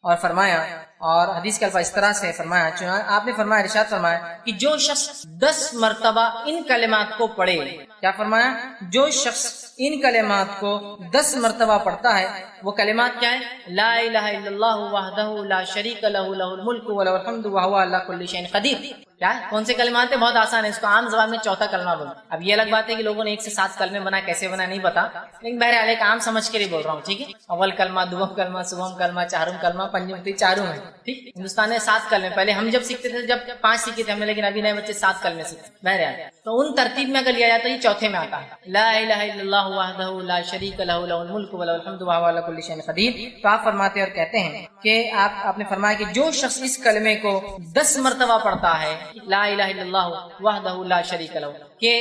اور فرمایا، اور حدیث کے الفاظ اس طرح سے فرمایا، آپ نے فرمایا، ارشاد فرمایا کہ جو شخص 10 مرتبہ ان کلمات کو پڑھے، کیا فرمایا؟ جو شخص ان کلمات کو 10 مرتبہ پڑھتا ہے، وہ کلمات کیا ہے؟ لا الہ الا اللہ وحدہ لا شریک لہ لہ الملک ولہ الحمد وہو علی کل شیء قدیر۔ کیا ہے؟ کون سے کلمات ہیں؟ بہت آسان ہے، اس کو عام زبان میں چوتھا کلمہ بولو۔ اب یہ الگ بات ہے کہ لوگوں نے 1 سے 7 کلمے بنائے، کیسے بنائے نہیں پتا، لیکن بہرحال ایک عام سمجھ کے لیے بول رہا ہوں، ٹھیک ہے؟ اول کلمہ، دوم کلمہ، سوم کلمہ، چہارم کلمہ، پنجم چاروں ہے، ٹھیک۔ ہندوستان میں 7 کلمے، پہلے ہم جب سیکھتے تھے جب 5 سیکھے تھے ہم نے، لیکن ابھی نئے بچے 7 کلمے سیکھتے ہیں۔ بہرحال تو ان ترتیب میں اگر لیا جاتا ہے یہ چوتھے میں آتا ہے، لا الہ الا اللہ وحدہ لا شریک لہ لہ الملک ولہ الحمد وہو علی کل شیء قدیر۔ تو آپ فرماتے اور کہتے ہیں کہ آپ نے فرمایا کہ جو شخص اس کلمے کو 10 مرتبہ پڑھتا ہے، لا الہ الا اللہ وحدہ لا شریک لہ، کہ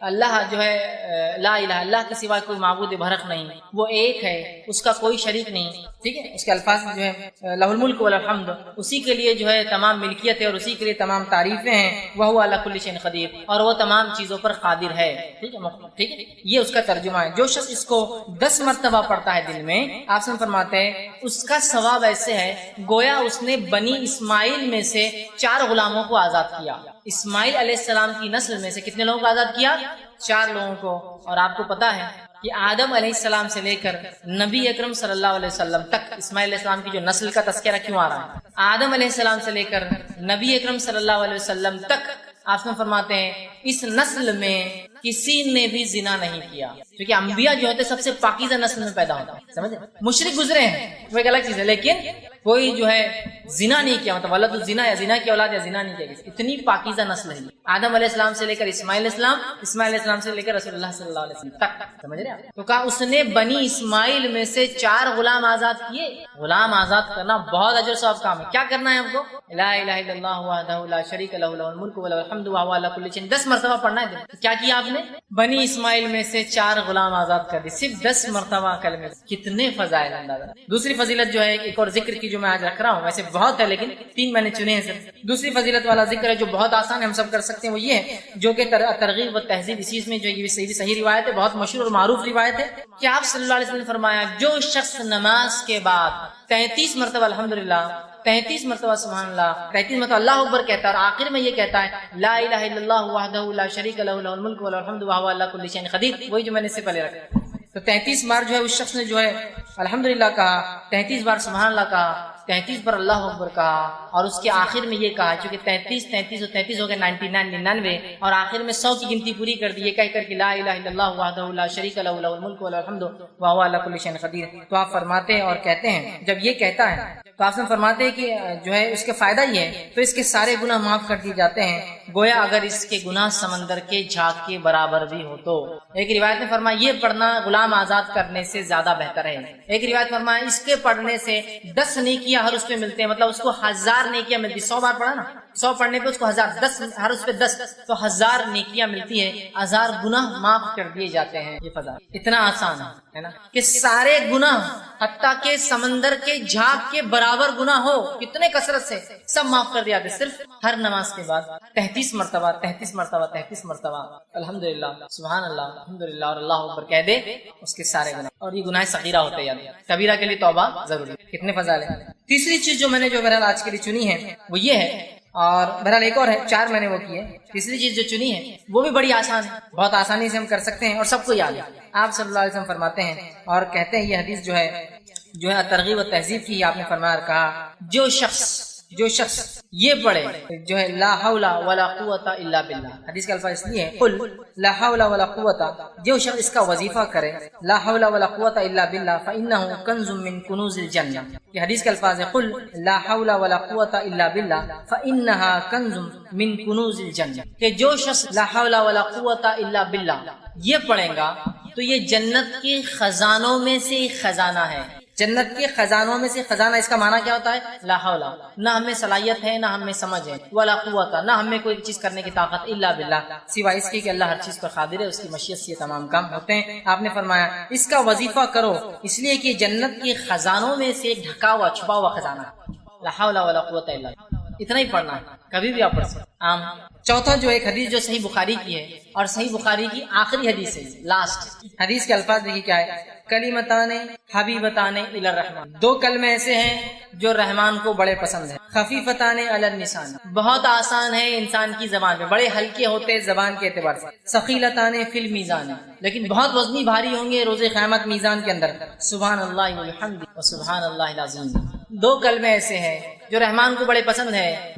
اللہ جو ہے لا الہ، اللہ کے سوا کوئی معبود برحق نہیں، وہ ایک ہے، اس کا کوئی شریک نہیں، ٹھیک ہے۔ اس کے الفاظ جو ہے لہ الملک ولہ الحمد، اسی کے لیے جو ہے تمام ملکیت ہے اور اسی کے لیے تمام تعریفیں ہیں، وہو علی کل شیء قدیر، اور وہ تمام چیزوں پر قادر ہے، ٹھیک ہے، ٹھیک ہے۔ یہ اس کا ترجمہ ہے۔ جو شخص اس کو 10 مرتبہ پڑھتا ہے دل میں، آپ سے فرماتے ہیں اس کا ثواب ایسے ہے گویا اس نے بنی اسماعیل میں سے 4 غلاموں کو آزاد کیا۔ اسماعیل علیہ السلام کی نسل میں سے کتنے لوگوں کو آزاد کیا؟ 4 لوگوں کو۔ اور آپ کو پتا ہے کہ آدم علیہ السلام سے لے کر نبی اکرم صلی اللہ علیہ وسلم تک اسماعیل علیہ السلام کی جو نسل کا تذکرہ کیوں آ رہا ہے؟ آدم علیہ السلام سے لے کر نبی اکرم صلی اللہ علیہ وسلم تک آپ میں فرماتے ہیں اس نسل میں کسی نے بھی زنا نہیں کیا، کیونکہ انبیاء جو ہوتے سب سے پاکیزہ نسل میں پیدا ہوتا ہے، سمجھے؟ مشرک گزرے ہیں وہ ایک الگ چیز ہے، لیکن کوئی جو ہے زنا نہیں کیا، مطلب ولد الزنا یا زنا کی اولاد یا زنا نہیں کیا، اتنی پاکیزہ نسل ہے آدم علیہ السلام سے لے کر اسماعیل علیہ السلام، اسماعیل علیہ السلام سے لے کر رسول اللہ صلی اللہ علیہ وسلم تک، سمجھ رہے ہیں؟ تو کہا اس نے بنی اسماعیل میں سے 4 غلام آزاد کیے۔ غلام آزاد کرنا بہت اجر ثواب کام ہے۔ کیا کرنا ہے ہم کو؟ لا الہ الا اللہ وحدہ لا شریک لہ لہ الملک ولہ الحمد وہو علی کل شیء، 10 مرتبہ پڑھنا ہے۔ کیا کیا آپ نے؟ بنی اسماعیل میں سے 4 غلام آزاد کر دی، صرف 10 مرتبہ کلمے۔ کتنے فضائل اندازہ۔ دوسری فضیلت جو ہے ایک اور ذکر کی جو میں آج رکھ رہا ہوں، ویسے بہت ہے لیکن 3 میں نے چنے ہیں صرف۔ دوسری فضیلت والا ذکر ہے جو بہت آسان ہے، ہم سب کر سکتے ہیں، وہ یہ ہے جو کہ ترغیب و تہذیب اسی میں جو یہ صحیح روایت ہے، بہت مشہور اور معروف روایت ہے کہ آپ صلی اللہ علیہ وسلم نے فرمایا جو شخص نماز کے بعد 33 مرتبہ الحمدللہ، 33 مرتبہ سبحان اللہ، 33 مرتبہ اللہ اکبر کہتا ہے اور آخر میں یہ کہتا ہے لا الہ الا اللہ وحدہ لا شریک لہ لہ الملک ولہ الحمد وہو علی کل شیء قدیر، وہی جو میں نے اس سے پہلے رکھا۔ تو 33 بار جو ہے اس شخص نے جو ہے الحمدللہ کہا، 33 بار سبحان اللہ کہا، 33 بار اللہ اکبر کہا، اور اس کے آخر میں یہ کہا، چونکہ 33 اور 33 ہو گئے 99 اور آخر میں 100 کی گنتی پوری کر دی، یہ کہہ کر کہ لا الہ الا اللہ وحدہ لا شریک لہ لہ الملک ولہ الحمد وہو علی کل شیء قدیر۔ تو آپ فرماتے ہیں اور کہتے ہیں جب یہ کہتا ہے تو آپ سے فرماتے ہیں کہ جو ہے اس کے فائدہ یہ ہے تو اس کے سارے گناہ معاف کر دیے جاتے ہیں، گویا اگر اس کے گناہ سمندر کے جھاگ کے برابر بھی ہو تو۔ ایک روایت میں فرمایا یہ پڑھنا غلام آزاد کرنے سے زیادہ بہتر ہے۔ ایک روایت فرمایا اس کے پڑھنے سے 10 نیکیاں ہر اس پہ ملتے ہیں، مطلب اس کو 1000 نیکیاں ملتی، 100 بار پڑھا نا، 100 پڑھنے پہ اس کو 1000، 10 ہر اس پہ 10 تو 1000 نیکیاں ملتی ہے، 1000 گناہ معاف کر دیے جاتے ہیں۔ یہ فضا اتنا آسان ہے نا کہ سارے گناہ حتیٰ کہ سمندر کے جھاگ کے برابر گناہ ہو کتنے کثرت سے سب معاف کر دیا جاتے، صرف ہر نماز کے بعد 33 مرتبہ 33 مرتبہ 33 مرتبہ الحمدللہ سبحان اللہ الحمدللہ اور اللہ اکبر کہہ دے، اس کے سارے گناہ، اور یہ گناہ صغیرہ ہوتے ہیں، کبیرہ کے لیے توبہ ضروری ہے۔ کتنے فضائل ہیں۔ تیسری چیز جو میں نے جو بہرحال آج کے لیے چنی ہے وہ یہ ہے، اور بہرحال ایک اور ہے، 4 میں نے وہ کی ہے، تیسری چیز جو چنی ہے وہ بھی بڑی آسان ہے، بہت آسانی سے ہم کر سکتے ہیں اور سب کو یاد ہے۔ آپ صلی اللہ علیہ وسلم فرماتے ہیں اور کہتے ہیں، یہ حدیث جو ہے ترغیب و تہذیب کی، آپ نے فرمایا کہا جو شخص یہ پڑھے جو ہے لا حول ولا قوت الا باللہ، حدیث کا الفاظ اس لیے ہے قل لا حول ولا قوت، جو شخص اس کا وظیفہ کرے لا حول ولا قوت الا باللہ فانہ کنز من کنوز الجنہ، یہ حدیث کا الفاظ ہے قل لا حول ولا قوت الا باللہ فانہا کنز من کنوز الجنہ، کہ جو شخص لا حول ولا قوت الا باللہ یہ پڑھے گا تو یہ جنت کے خزانوں میں سے ایک خزانہ ہے۔ جنت کے خزانوں میں سے خزانہ، اس کا معنی کیا ہوتا ہے؟ لا حول، نہ ہمیں صلاحیت ہے نہ ہمیں سمجھ ہے، ولا قوت، نہ ہمیں کوئی چیز کرنے کی طاقت، الا باللہ، سوائے اس کی کہ اللہ ہر چیز پر قادر ہے، اس کی مشیت سے یہ تمام کام ہوتے ہیں۔ آپ نے فرمایا اس کا وظیفہ کرو اس لیے کہ جنت کے خزانوں میں سے ایک ڈھکا ہوا چھپا ہوا خزانہ، لا حول ولا قوت الا باللہ، اتنا ہی پڑھنا ہے، کبھی بھی آپ پڑھ سکتے ہیں۔ چوتھا جو ایک حدیث جو صحیح بخاری کی ہے، اور صحیح بخاری کی آخری حدیث ہے، لاسٹ حدیث کے الفاظ دیکھیے کیا ہے، کلمتان حبیبتان الی الرحمن، دو کلمے ایسے ہیں جو رحمان کو بڑے پسند ہیں. خفیفتان علی اللسان، بہت آسان ہے انسان کی زبان میں، بڑے ہلکے ہوتے ہیں زبان کے اعتبار سے. ثقیلتان فی المیزان، لیکن بہت وزنی بھاری ہوں گے روز قیامت میزان کے اندر. سبحان اللہ والحمد وسبحان اللہ العظیم. دو کلمے ایسے ہیں جو رحمان کو بڑے پسند ہے،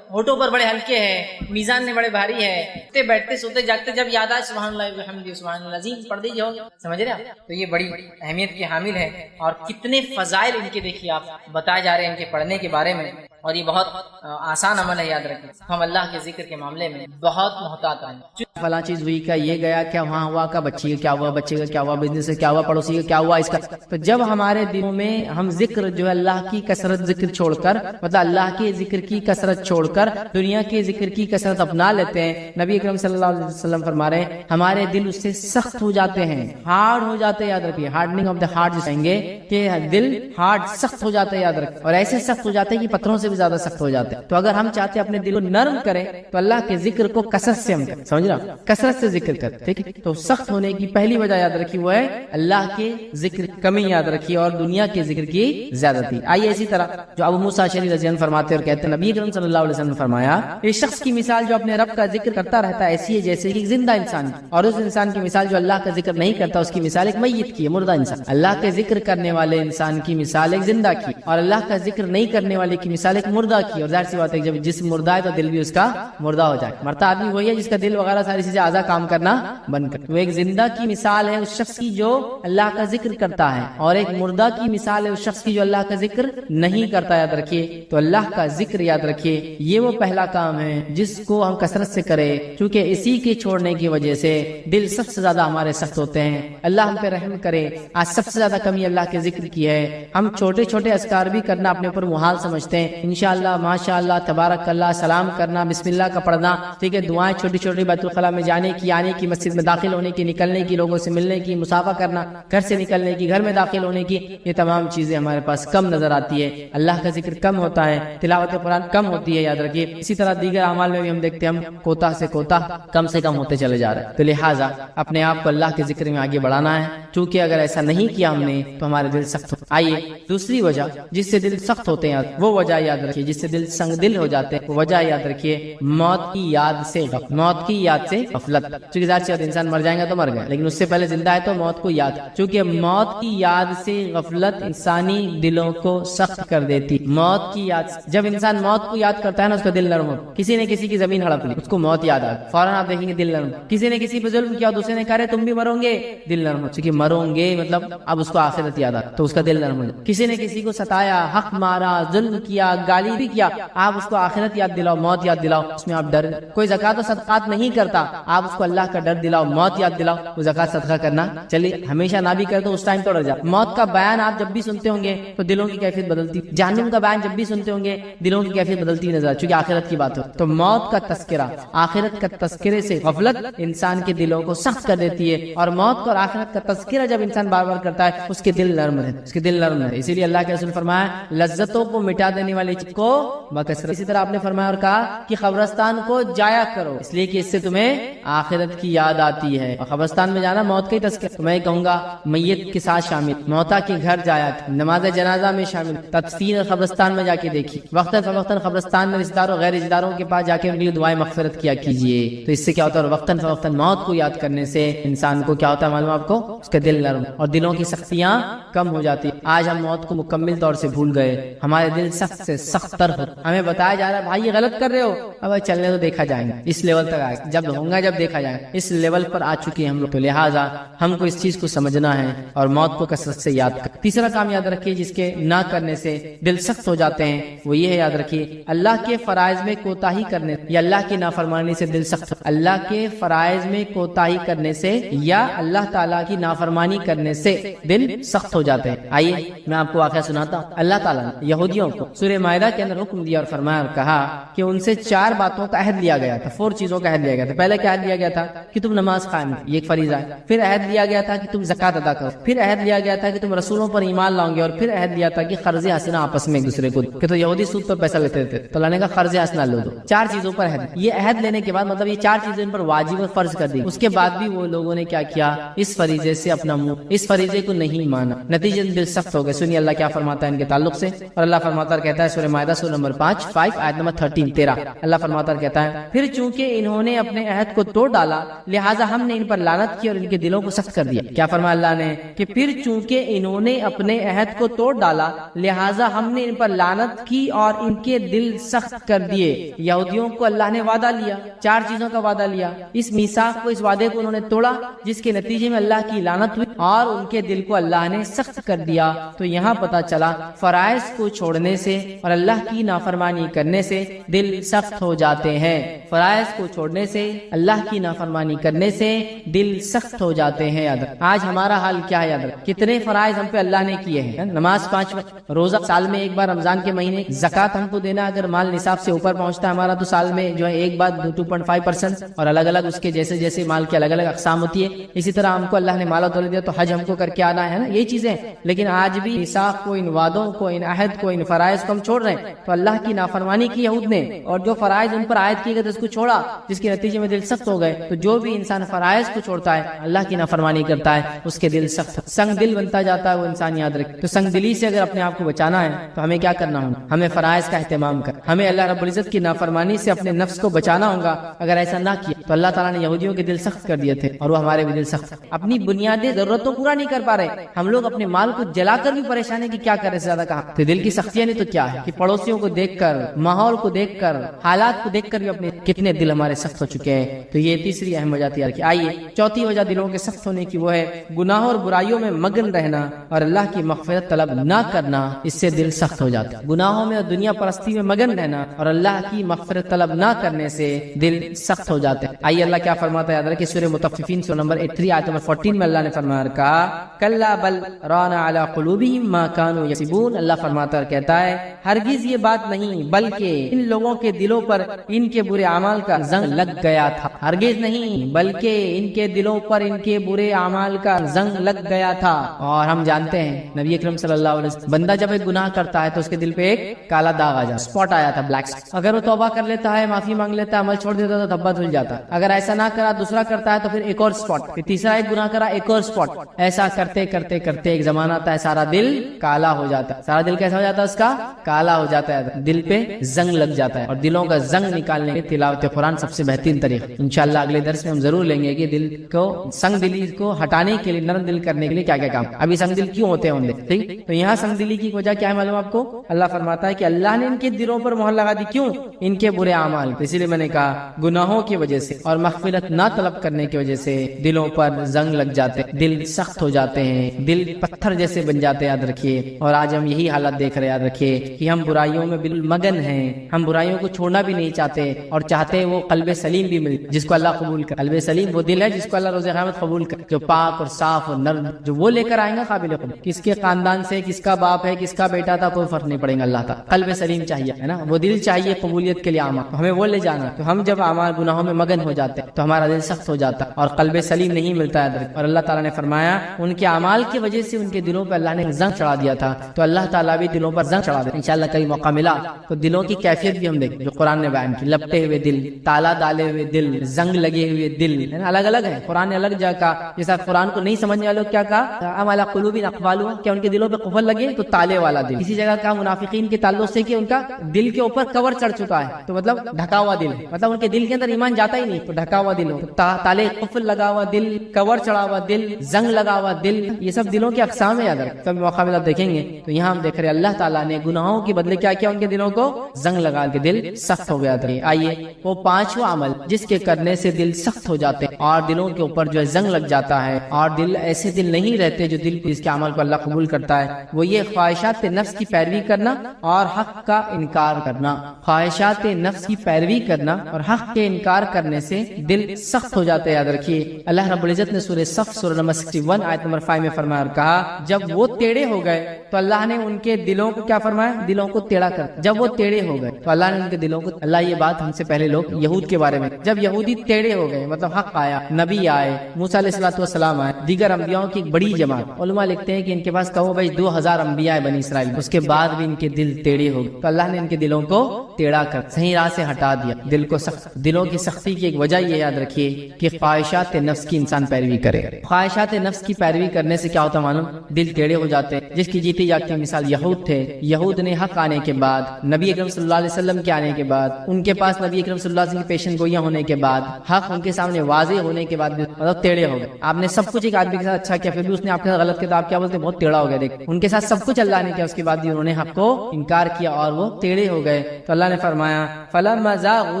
ہونٹوں پر بڑے ہلکے ہیں، میزان میں بڑے بھاری ہے. اٹھتے بیٹھتے سوتے جاگتے جب یاد آئے سبحان اللہ وبحمدہ سبحان اللہ العظیم پڑھ دیجیے، ہوگا. سمجھ رہے آپ؟ تو یہ بڑی اہمیت کے حامل ہے، اور کتنے فضائل ان کے دیکھیے آپ بتائے جا رہے ہیں ان کے پڑھنے کے بارے میں. اور یہ بہت آسان عمل ہے، یاد رکھیں. ہم اللہ کے ذکر کے معاملے میں بہت محتاط رہیں. فلاں چیز ہوئی کا یہ گیا کیا وہاں ہوا کا، بچی کا کیا ہوا، بچے کا کیا ہوا، بزنس کا کیا ہوا، پڑوسی کا کیا ہوا، اس کا. تو جب ہمارے دلوں میں ہم ذکر جو ہے اللہ کی کثرت ذکر چھوڑ کر، مطلب اللہ کے ذکر کی کثرت چھوڑ کر دنیا کے ذکر کی کثرت اپنا لیتے ہیں، نبی اکرم صلی اللہ علیہ وسلم فرما رہے ہیں ہمارے دل اس سے سخت ہو جاتے ہیں، ہارڈ ہو جاتے ہیں. یاد رکھیے ہارڈنگ آف دا ہارٹ جسیں گے کہ دل ہارڈ سخت ہو جاتے ہیں. یاد رکھیں، اور ایسے سخت ہو جاتے ہیں کہ پتھروں سے بھی زیادہ سخت ہو جاتے ہیں. تو اگر ہم چاہتے ہیں اپنے دل کو نرم کریں تو اللہ کے ذکر کو کثرت سے ہم کریں. سمجھ رہا، کثرت سے ذکر کریں. ٹھیک ہے، تو سخت ہونے کی پہلی وجہ یاد رکھی وہ ہے اللہ کے ذکر کمی یاد رکھی اور دنیا کے ذکر کی زیادتی. آئیے اسی طرح جو ابو موسیٰ اشعری رضی اللہ عنہ فرماتے اور کہتے ہیں نبی اکرم صلی اللہ علیہ وسلم نے فرمایا اس شخص کی مثال جو اپنے رب کا ذکر کرتا رہتا ہے ایسی ہے جیسے کہ زندہ انسان کی، اور اس انسان کی مثال جو اللہ کا ذکر نہیں کرتا اس کی مثال ایک میت کی ہے، مردہ انسان. اللہ کے ذکر کرنے والے انسان کی مثال ایک زندہ کی، اور اللہ کا ذکر نہیں کرنے والے کی مثال ایک مردہ کی. اور ظاہر سی بات ہے جب جسم مردہ ہے تو دل بھی اس کا مردہ ہو جائے. مرتا آدمی وہی ہے جس کا دل وغیرہ ساری چیزیں اعضاء کام کرنا بند کر. وہ ایک زندہ کی مثال ہے اس شخص کی جو اللہ کا ذکر کرتا ہے، اور ایک مردہ کی مثال ہے اس شخص کی جو اللہ کا ذکر نہیں کرتا. یاد رکھیے، تو اللہ کا ذکر یاد رکھیے یہ وہ پہلا کام ہے جس کو ہم کثرت سے کریں، کیونکہ اسی کے چھوڑنے کی وجہ سے دل سب سے زیادہ ہمارے سخت ہوتے ہیں. اللہ ہم پہ رحم کرے. آج سب سے زیادہ کمی اللہ کے ذکر کی ہے. ہم چھوٹے چھوٹے اذکار بھی کرنا اپنے اوپر محال سمجھتے ہیں. انشاءاللہ، ماشاءاللہ، تبارک اللہ، سلام کرنا، بسم اللہ کا پڑھنا، ٹھیک ہے، دعائیں چھوٹی چھوٹی بیت الخلاء میں جانے کی، آنے کی، مسجد میں داخل ہونے کی، نکلنے کی، لوگوں سے ملنے کی، مسافہ کرنا، گھر سے نکلنے کی، گھر میں داخل ہونے کی، یہ تمام چیزیں ہمارے پاس کم نظر آتی ہے. اللہ کا ذکر کم ہوتا ہے، تلاوت قرآن کم ہوتی ہے. یاد رکھیے اسی طرح دیگر اعمال میں بھی ہم دیکھتے ہیں ہم کوتاہ سے کوتاہ کم سے کم ہوتے چلے جا رہے ہیں. تو لہٰذا اپنے آپ کو اللہ کے ذکر میں آگے بڑھانا ہے، چونکہ اگر ایسا نہیں کیا ہم نے تو ہمارے دل سخت ہو. آئیے دوسری وجہ جس سے دل سخت ہوتے ہیں وہ وجہ یاد رکھیے، جس سے دل سنگ دل ہو جاتے ہیں وہ وجہ یاد رکھیے موت کی یاد سے موت کی یاد سے غفلت. چونکہ ذات سے انسان مر جائے گا تو مر گیا، لیکن اس سے پہلے زندہ ہے تو موت کو یاد، چونکہ موت کی یاد سے غفلت انسانی دلوں کو سخت کر دیتی. موت کی یاد جب انسان موت کو یاد کرتا ہے نا اس کا دل نرم ہوتا. کسی نے کسی کی زمین ہڑپ لی، اس کو موت یاد آ فوراً آپ دیکھیں گے دل نرم. کسی نے کسی پہ ظلم کیا، دوسرے نے کہا تم بھی مرو گے، دل نرم ہو، چونکہ مرو گے مطلب اب اس کو آخرت یاد آ تو اس کا دل نرم ہو جائے. کسی نے کسی کو ستایا، حق مارا، ظلم کیا، گالی بھی کیا، آپ اس کو آخرت یاد دلاؤ، موت یاد دلاؤ، اس میں آپ ڈر. کوئی زکات و صدقات نہیں کرتا، آپ اس کو اللہ کا ڈر دلاؤ، موت یاد دلاؤ. وہ زکات صدقہ کرنا چلیے ہمیشہ نہ بھی کرے تو اس ٹائم تو ڈر جائے. موت کا بیان آپ جب بھی سنتے ہوں گے تو دلوں کی کیفیت بدلتی. جہنم کا بیان جب بھی سنتے ہوں گے دلوں کی کیفیت بدلتی نظر، چونکہ آخرت کی بات ہو. تو موت کا تذکرہ، آخرت کا تذکرے سے غفلت انسان کے دلوں کو سخت کر دیتی ہے، اور موت اور آخرت کا تذکرہ جب انسان بار بار کرتا ہے اس کے دل نرم ہے، اس کے دل نرم ہے. اسی لیے اللہ کے رسول فرمایا لذتوں کو مٹا دینے والی چیز کو بکثرت. اسی طرح آپ نے فرمایا اور کہا کہ قبرستان کو جایا کرو، اس لیے کہ اس سے تمہیں آخرت کی یاد آتی ہے. اور قبرستان میں جانا موت کا ہی تذکرہ. تو میں کہوں گا میت کے ساتھ شامل، موتا کے گھر جایا، نماز جنازہ میں شامل، تدفین قبرستان میں جا کے دیکھی، وقتاً فوقتاً قبرستان میں رشتہ داروں غیر رشتہ داروں کے پاس جا کے ان کے لیے دعائیں مغفرت کیا کیجیے. تو اس سے کیا ہوتا ہے، وقتاً فوقتاً موت کو یاد کرنے سے انسان کو کیا ہوتا ہے معلوم آپ کو، اس کا دل نرم اور دلوں کی سختیاں کم ہو جاتی. آج ہم موت کو مکمل طور سے بھول گئے، ہمارے دل سخت سے سخت تر ہو. ہمیں بتایا جا رہا ہے بھائی یہ غلط کر رہے ہو، اب چلنے تو دیکھا جائے گا. اس لیول تک آئے جب ہوگا، جب دیکھا جائے گا، اس لیول پر آ چکے ہیں ہم لوگ. تو لہٰذا ہم کو اس چیز کو سمجھنا ہے اور موت کو کثرت سے یاد کر. تیسرا کام یاد رکھیے جس کے نہ کرنے سے دل سخت ہو جاتے ہیں وہ یہ ہے، یاد رکھیے اللہ کے فرائض میں کوتاہی کرنے یا اللہ کی نافرمانی سے دل سخت. اللہ کے فرائض میں کوتاہی کرنے سے یا اللہ تعالیٰ کی نافرمانی کرنے سے دل سخت ہو جاتے ہیں. آئیے میں آپ کو واقعہ سناتا ہوں. اللہ تعالیٰ نے یہودیوں کو سورہ مائدہ کے اندر حکم دیا اور فرمایا اور کہا کہ ان سے 4 باتوں کا عہد لیا گیا تھا، 4 چیزوں کا عہد لیا گیا تھا. پہلے کیا عہد لیا گیا تھا کہ تم نماز قائم کرو، یہ ایک فریضہ ہے. پھر عہد لیا گیا تھا کہ تم زکات ادا کرو. پھر عہد لیا گیا تھا کہ تم رسولوں پر ایمان لاؤ گے. اور پھر عہد لیا تھا کہ قرض حسنہ آپس میں ایک دوسرے کو، کہ تو یہودی سود پر پیسہ لیتے تھے تو اللہ نے کہا قرض حسنہ لو دو. 4 چیزوں پر عہد. یہ عہد لینے کے بعد مطلب یہ 4 چیزیں ان پر واجب اور فرض کر دی. اس کے بعد بھی وہ لوگوں نے کیا کیا، اس فریضے سے اپنا منہ، اس فریضے کو نہیں مانا، نتیجے دل سخت ہو گئے. سنیے اللہ کیا فرماتا ہے ان کے تعلق سے. اور اللہ فرماتا کہتا ہے سورہ مائدہ سورہ نمبر 5 آیت نمبر 13. اللہ فرماتا کہتا ہے پھر چونکہ انہوں نے اپنے عہد کو توڑ ڈالا لہٰذا ہم نے ان پر لعنت کی اور ان کے دلوں کو سخت کر دیا. کیا فرمایا اللہ نے کہ پھر چونکہ انہوں نے اپنے عہد کو توڑ ڈالا لہٰذا ہم نے ان پر لعنت کی اور ان کے دل سخت کر دیے. یہودیوں کو اللہ نے وعدہ لیا، 4 چیزوں کا وعدہ لیا. اس میثاق کو، اس وعدے کو انہوں نے توڑا جس کے نتیجے میں اللہ کی لعنت ہوئی اور ان کے دل کو اللہ نے سخت کر دیا. تو یہاں پتہ چلا فرائض کو چھوڑنے سے اور اللہ کی نافرمانی کرنے سے دل سخت ہو جاتے ہیں. فرائض کو چھوڑنے سے، اللہ کی نافرمانی کرنے سے دل سخت ہو جاتے ہیں. آج ہمارا حال کیا ہے؟ کتنے فرائض ہم پہ اللہ نے کیے ہیں. نماز 5 وقت، روزہ سال میں ایک بار رمضان کے مہینے، زکات ہم کو دینا اگر مال نصاب سے اوپر پہنچتا ہے ہمارا تو سال میں جو ہے ایک بار 2.5% اور الگ الگ اس کے جیسے جیسے مال کے الگ الگ اقسام ہوتی ہے. اسی طرح ہم کو اللہ نے مال و دولت دیا تو حج ہم کو کر کے آنا ہے نا، یہ چیزیں. لیکن آج بھی میثاق کو، ان وعدوں کو، ان عہد کو، ان فرائض کو ہم چھوڑ رہے ہیں. تو اللہ کی نافرمانی کی یہود نے اور جو فرائض ان پر عائد کیے گئے اس کو چھوڑا جس کے نتیجے میں دل سخت ہو گئے. تو جو بھی انسان فرائض کو چھوڑتا ہے، اللہ کی نافرمانی کرتا ہے، اس کے دل سخت سنگ دل بنتا جاتا ہے وہ انسان. یاد رکھے تو سنگ دلی سے اگر اپنے آپ کو بچانا ہے تو ہمیں کیا کرنا ہوگا؟ ہمیں فرائض کا اہتمام کر، ہمیں اللہ رب العزت کی نافرمانی سے اپنے نفس کو بچانا ہوگا. اگر ایسا نہ کیا تو اللہ تعالیٰ نے یہودیوں کے دل سخت کر دیے تھے اور وہ ہمارے بھی دل سخت. اپنی بنیادی ضرورتوں پورا نہیں کر پا رہے ہم لوگ، اپنے مال کو جلا کر بھی پریشان ہے کہ کیا کرے. زیادہ کہا تو دل کی سختیاں نہیں تو کیا ہے کہ پڑوسیوں کو دیکھ کر، ماحول کو دیکھ کر، حالات کو دیکھ کر بھی اپنے کتنے دل ہمارے سخت ہو چکے ہیں. تو یہ تیسری اہم وجہ تیار کی. آئیے چوتھی وجہ دلوں کے سخت ہونے کی وہ ہے گناہوں اور برائیوں میں مگن رہنا اور اللہ کی مغفرت طلب نہ کرنا. اس سے دل سخت ہو جاتا ہے. گناہوں میں اور دنیا پرستی میں مگن رہنا اور اللہ کی مغفرت طلب نہ کرنے سے دل سخت ہو جاتے ہیں. آئیے اللہ کیا فرماتا ہے. یاد رکھیں سورہ مطففین سورہ نمبر 83 آیت نمبر 14 میں اللہ نے فرمایا کہا کلا بل ران علی قلوبہم ما کانوا یکسبون. اللہ فرماتا ہے کہتا ہے ہرگز یہ بات نہیں بلکہ ان لوگوں کے دلوں پر ان کے برے اعمال کا زنگ لگ گیا تھا. ہرگز نہیں بلکہ ان کے دلوں پر ان کے برے اعمال کا زنگ لگ گیا تھا. اور ہم جانتے ہیں نبی اکرم صلی اللہ علیہ وسلم بندہ جب ایک گناہ کرتا ہے تو اس کے دل پہ ایک کالا داغ آ جاتا، اسپاٹ آیا تھا، بلیک. اگر وہ توبہ کر لیتا ہے، معافی مانگ لیتا ہے، عمل چھوڑ دیتا تو دھبا دھل جاتا. اگر ایسا نہ کرا، دوسرا کرتا ہے تو پھر ایک اور اسپاٹ، پھر تیسرا ایک گناہ کرا، ایک اور اسپاٹ. ایسا کرتے کرتے کرتے ایک زمانہ آتا ہے سارا دل کالا ہو جاتا ہے. سارا دل کیسا ہو جاتا ہے؟ اس کا کالا ہو جاتا ہے، دل پہ زنگ لگ جاتا ہے. اور دلوں کا زنگ نکالنے کے تلاوت قرآن سب سے بہترین طریقہ. انشاءاللہ اگلے درس میں ہم ضرور لیں گے کہ دل کو سنگ دلی کو ہٹانے کے لیے، نرم دل کرنے کے لیے کیا کیا کام. ابھی سنگ دل کیوں ہوتے ہیں ٹھیک. تو یہاں سنگ دلی کی وجہ کیا ہے معلوم آپ کو؟ اللہ فرماتا ہے کہ اللہ نے ان کے دلوں پر مہر لگا دی. کیوں؟ ان کے برے اعمال. اسی لیے میں نے کہا گناہوں کی وجہ سے اور مغفرت نہ طلب کرنے کی وجہ سے دلوں پر زنگ لگ جاتے، دل سخت ہو جاتے ہیں، دل پتھر جیسے بن جاتے. یاد رکھیے. اور آج ہم یہی حالت دیکھ رہے ہیں. یاد رکھیے کہ ہم برائیوں میں بالکل مگن ہیں، ہم برائیوں کو چھوڑنا بھی نہیں چاہتے اور چاہتے وہ قلب سلیم بھی مل جس کو اللہ قبول کر. قلب سلیم وہ دل ہے جس کو اللہ روز قیامت قبول کر، جو پاک اور صاف اور نرم، جو وہ لے کر آئیں گا قابل قبول. کس کے خاندان سے، کس کا باپ ہے، کس کا بیٹا تھا، کوئی فرق نہیں پڑے گا. اللہ تعالیٰ قلب سلیم چاہیے ہے نا، وہ دل چاہیے قبولیت کے لیے اعمال، ہمیں وہ لے جانا. تو ہم جب اعمال گناہوں میں مگن ہو جاتے تو ہمارا دل سخت ہو جاتا اور قلب سلیم نہیں ملتا ہے. اور اللہ تعالیٰ نے فرمایا ان کے اعمال کی وجہ سے ان کے دلوں پہ اللہ نے زنگ چڑھا دیا تھا. تو اللہ تعالیٰ بھی دلوں پر زنگ چڑھا دے. انشاءاللہ کئی موقع ملا تو دلوں کی کیفیت بھی ہم دیکھیں جو قرآن نے بیان کی. لپٹے ہوئے دل، تالا ڈالے ہوئے دل، زنگ لگے ہوئے دل، الگ الگ ہے. قرآن نے الگ جگہ کہا، جیسا قرآن کو نہیں سمجھنے والوں کیا کہا ام علی قلوب اقفالها، کیا ان کے دلوں پہ قفل لگے تو تالے والا دل. کسی جگہ کہا منافقین کے تعلق سے کہ ان کا دل کے اوپر کور چڑھ چکا ہے، تو مطلب ڈھکا ہوا دل، مطلب ان کے دل کے اندر ایمان جاتا ہی نہیں تو ڈھکا ہوا دل ہو. تالے قفل لگا ہوا دل، کور چڑھا ہوا دل، زنگ لگا ہوا دل، یہ سب دلوں کے اقسام ہے. یاد رکھ کبھی موقع ملا دیکھیں گے. تو یہاں ہم دیکھ رہے ہیں اللہ تعالیٰ نے گناہوں کے بدلے کیا کیا، ان کے دلوں کو زنگ لگا کے دل سخت ہو گیا تھا. آئیے وہ 5واں عمل جس کے کرنے سے دل سخت ہو جاتے اور دلوں کے اوپر جو ہے زنگ لگ جاتا ہے اور دل ایسے دل نہیں رہتے جو دل اس کے عمل کو اللہ قبول کرتا ہے، وہ یہ خواہشات نفس کی پیروی کرنا اور حق کا انکار کرنا. خواہشات نفس کی پیروی کرنا اور حق کے انکار کرنے سے دل سخت ہو جاتے. یاد رکھیے اللہ رب العزت نے سورہ صف سورہ نمبر 61 آیت نمبر 5 میں فرمایا اور کہا جب وہ ٹیڑے ہو گئے تو اللہ نے ان کے دلوں کو کیا فرمایا؟ دلوں کو ٹیڑھا کر. جب وہ ٹیڑھے ہو گئے تو اللہ نے ان کے دلوں کو, اللہ یہ بات ہم سے پہلے لوگ یہود کے بارے میں, جب یہودی ٹیڑھے ہو گئے مطلب حق آیا, نبی آئے, موسیٰ علیہ الصلوۃ والسلام آئے, دیگر انبیاءوں کی ایک بڑی جماعت, علماء لکھتے ہیں کہ ان کے پاس کہو بھائی 2000 انبیاء بنی اسرائیل, اس کے بعد بھی ان کے دل ٹیڑھے ہو گئے تو اللہ نے ان کے دلوں کو ٹیڑھا کر صحیح راہ سے ہٹا دیا. دل کو سخت, دلوں کی سختی کی ایک وجہ یہ یاد رکھیے کہ خواہشات نفس کی انسان پیروی کرے. خواہشات نفس کی پیروی کرنے سے کیا ہوتا معلوم؟ دل ٹیڑھے ہو جاتے ہیں. جس کی جیتی جاگتی مثال یہود تھے, یہود نے حق آنے کے بعد, نبی اکرم صلی اللہ علیہ وسلم کے آنے کے بعد, ان کے پاس نبی اکرم صلی اللہ علیہ وسلم کی پیشن گوئیاں ہونے کے بعد, حق ان کے سامنے واضح ہونے کے بعد مطلب ٹیڑھے ہو گئے. آپ نے سب کچھ ایک آدمی کے ساتھ اچھا کیا, پھر بھی اس نے آپ کے ساتھ غلط کیا, آپ کیا بولتے بہت ٹیڑھا ہو گیا. دیکھ ان کے ساتھ سب کچھ اللہ نے کیا, اس کے بعد بھی انہوں نے حق کو انکار کیا اور وہ ٹیڑھے ہو گئے. تو اللہ نے فرمایا فلما زاغوا,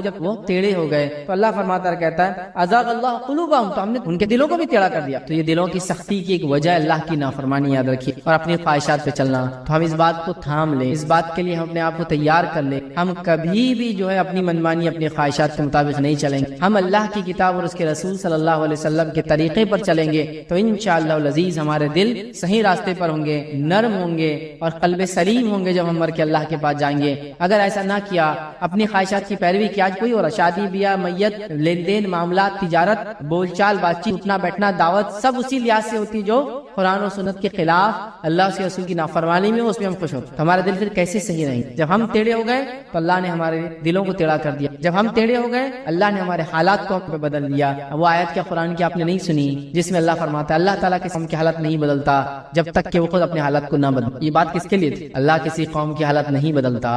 جب وہ ٹیڑھے ہو گئے تو اللہ فرماتا کہتا ہے ازاغ اللہ قلوبہم, تو ہم نے ان کے دلوں کو بھی ٹیڑھا کر دیا. تو یہ دلوں کی سختی کی ایک وجہ اللہ کی نافرمانی یاد رکھیے اور اپنی خواہشات پہ چلنا. تو ہم اس بات کو تھام لیں, اس بات کے لیے ہم اپنے آپ کو تیار کر لیں. ہم کبھی بھی جو ہے اپنی منمانی اپنی خواہشات کے مطابق نہیں چلیں گے. ہم اللہ کی کتاب اور اس کے رسول صلی اللہ علیہ وسلم کے طریقے پر چلیں گے تو انشاءاللہ العزیز ہمارے دل صحیح راستے پر ہوں گے, نرم ہوں گے اور قلب سلیم ہوں گے جب ہم مر کے اللہ کے پاس جائیں گے. اگر ایسا نہ کیا, اپنی خواہشات کی پیروی کی, آج کوئی ہو رہا شادی بیاہ میت لین دین معاملات تجارت بول چال بات چیت اٹھنا بیٹھنا دعوت سب اسی لحاظ سے ہوتی جو قرآن و سنت کے خلاف اللہ کے رسول کی نافرمانی میں, اس میں ہم خوش ہوتے. ہمارے دل پھر کیسے صحیح رہیں گے؟ جب ہم ٹیڑھے ہو گئے تو اللہ نے ہمارے دلوں کو ٹیڑھا کر دیا. جب ہم ٹیڑھے ہو گئے اللہ نے ہمارے حالات کو ہم پہ بدل دیا. وہ آیت کیا قرآن کی آپ نے نہیں سنی جس میں اللہ فرماتا ہے اللہ تعالیٰ کے قوم کی حالت نہیں بدلتا جب تک کہ وہ خود اپنے حالات کو نہ بدلے. یہ بات کس کے لیے تھی؟ اللہ کسی قوم کی حالت نہیں بدلتا.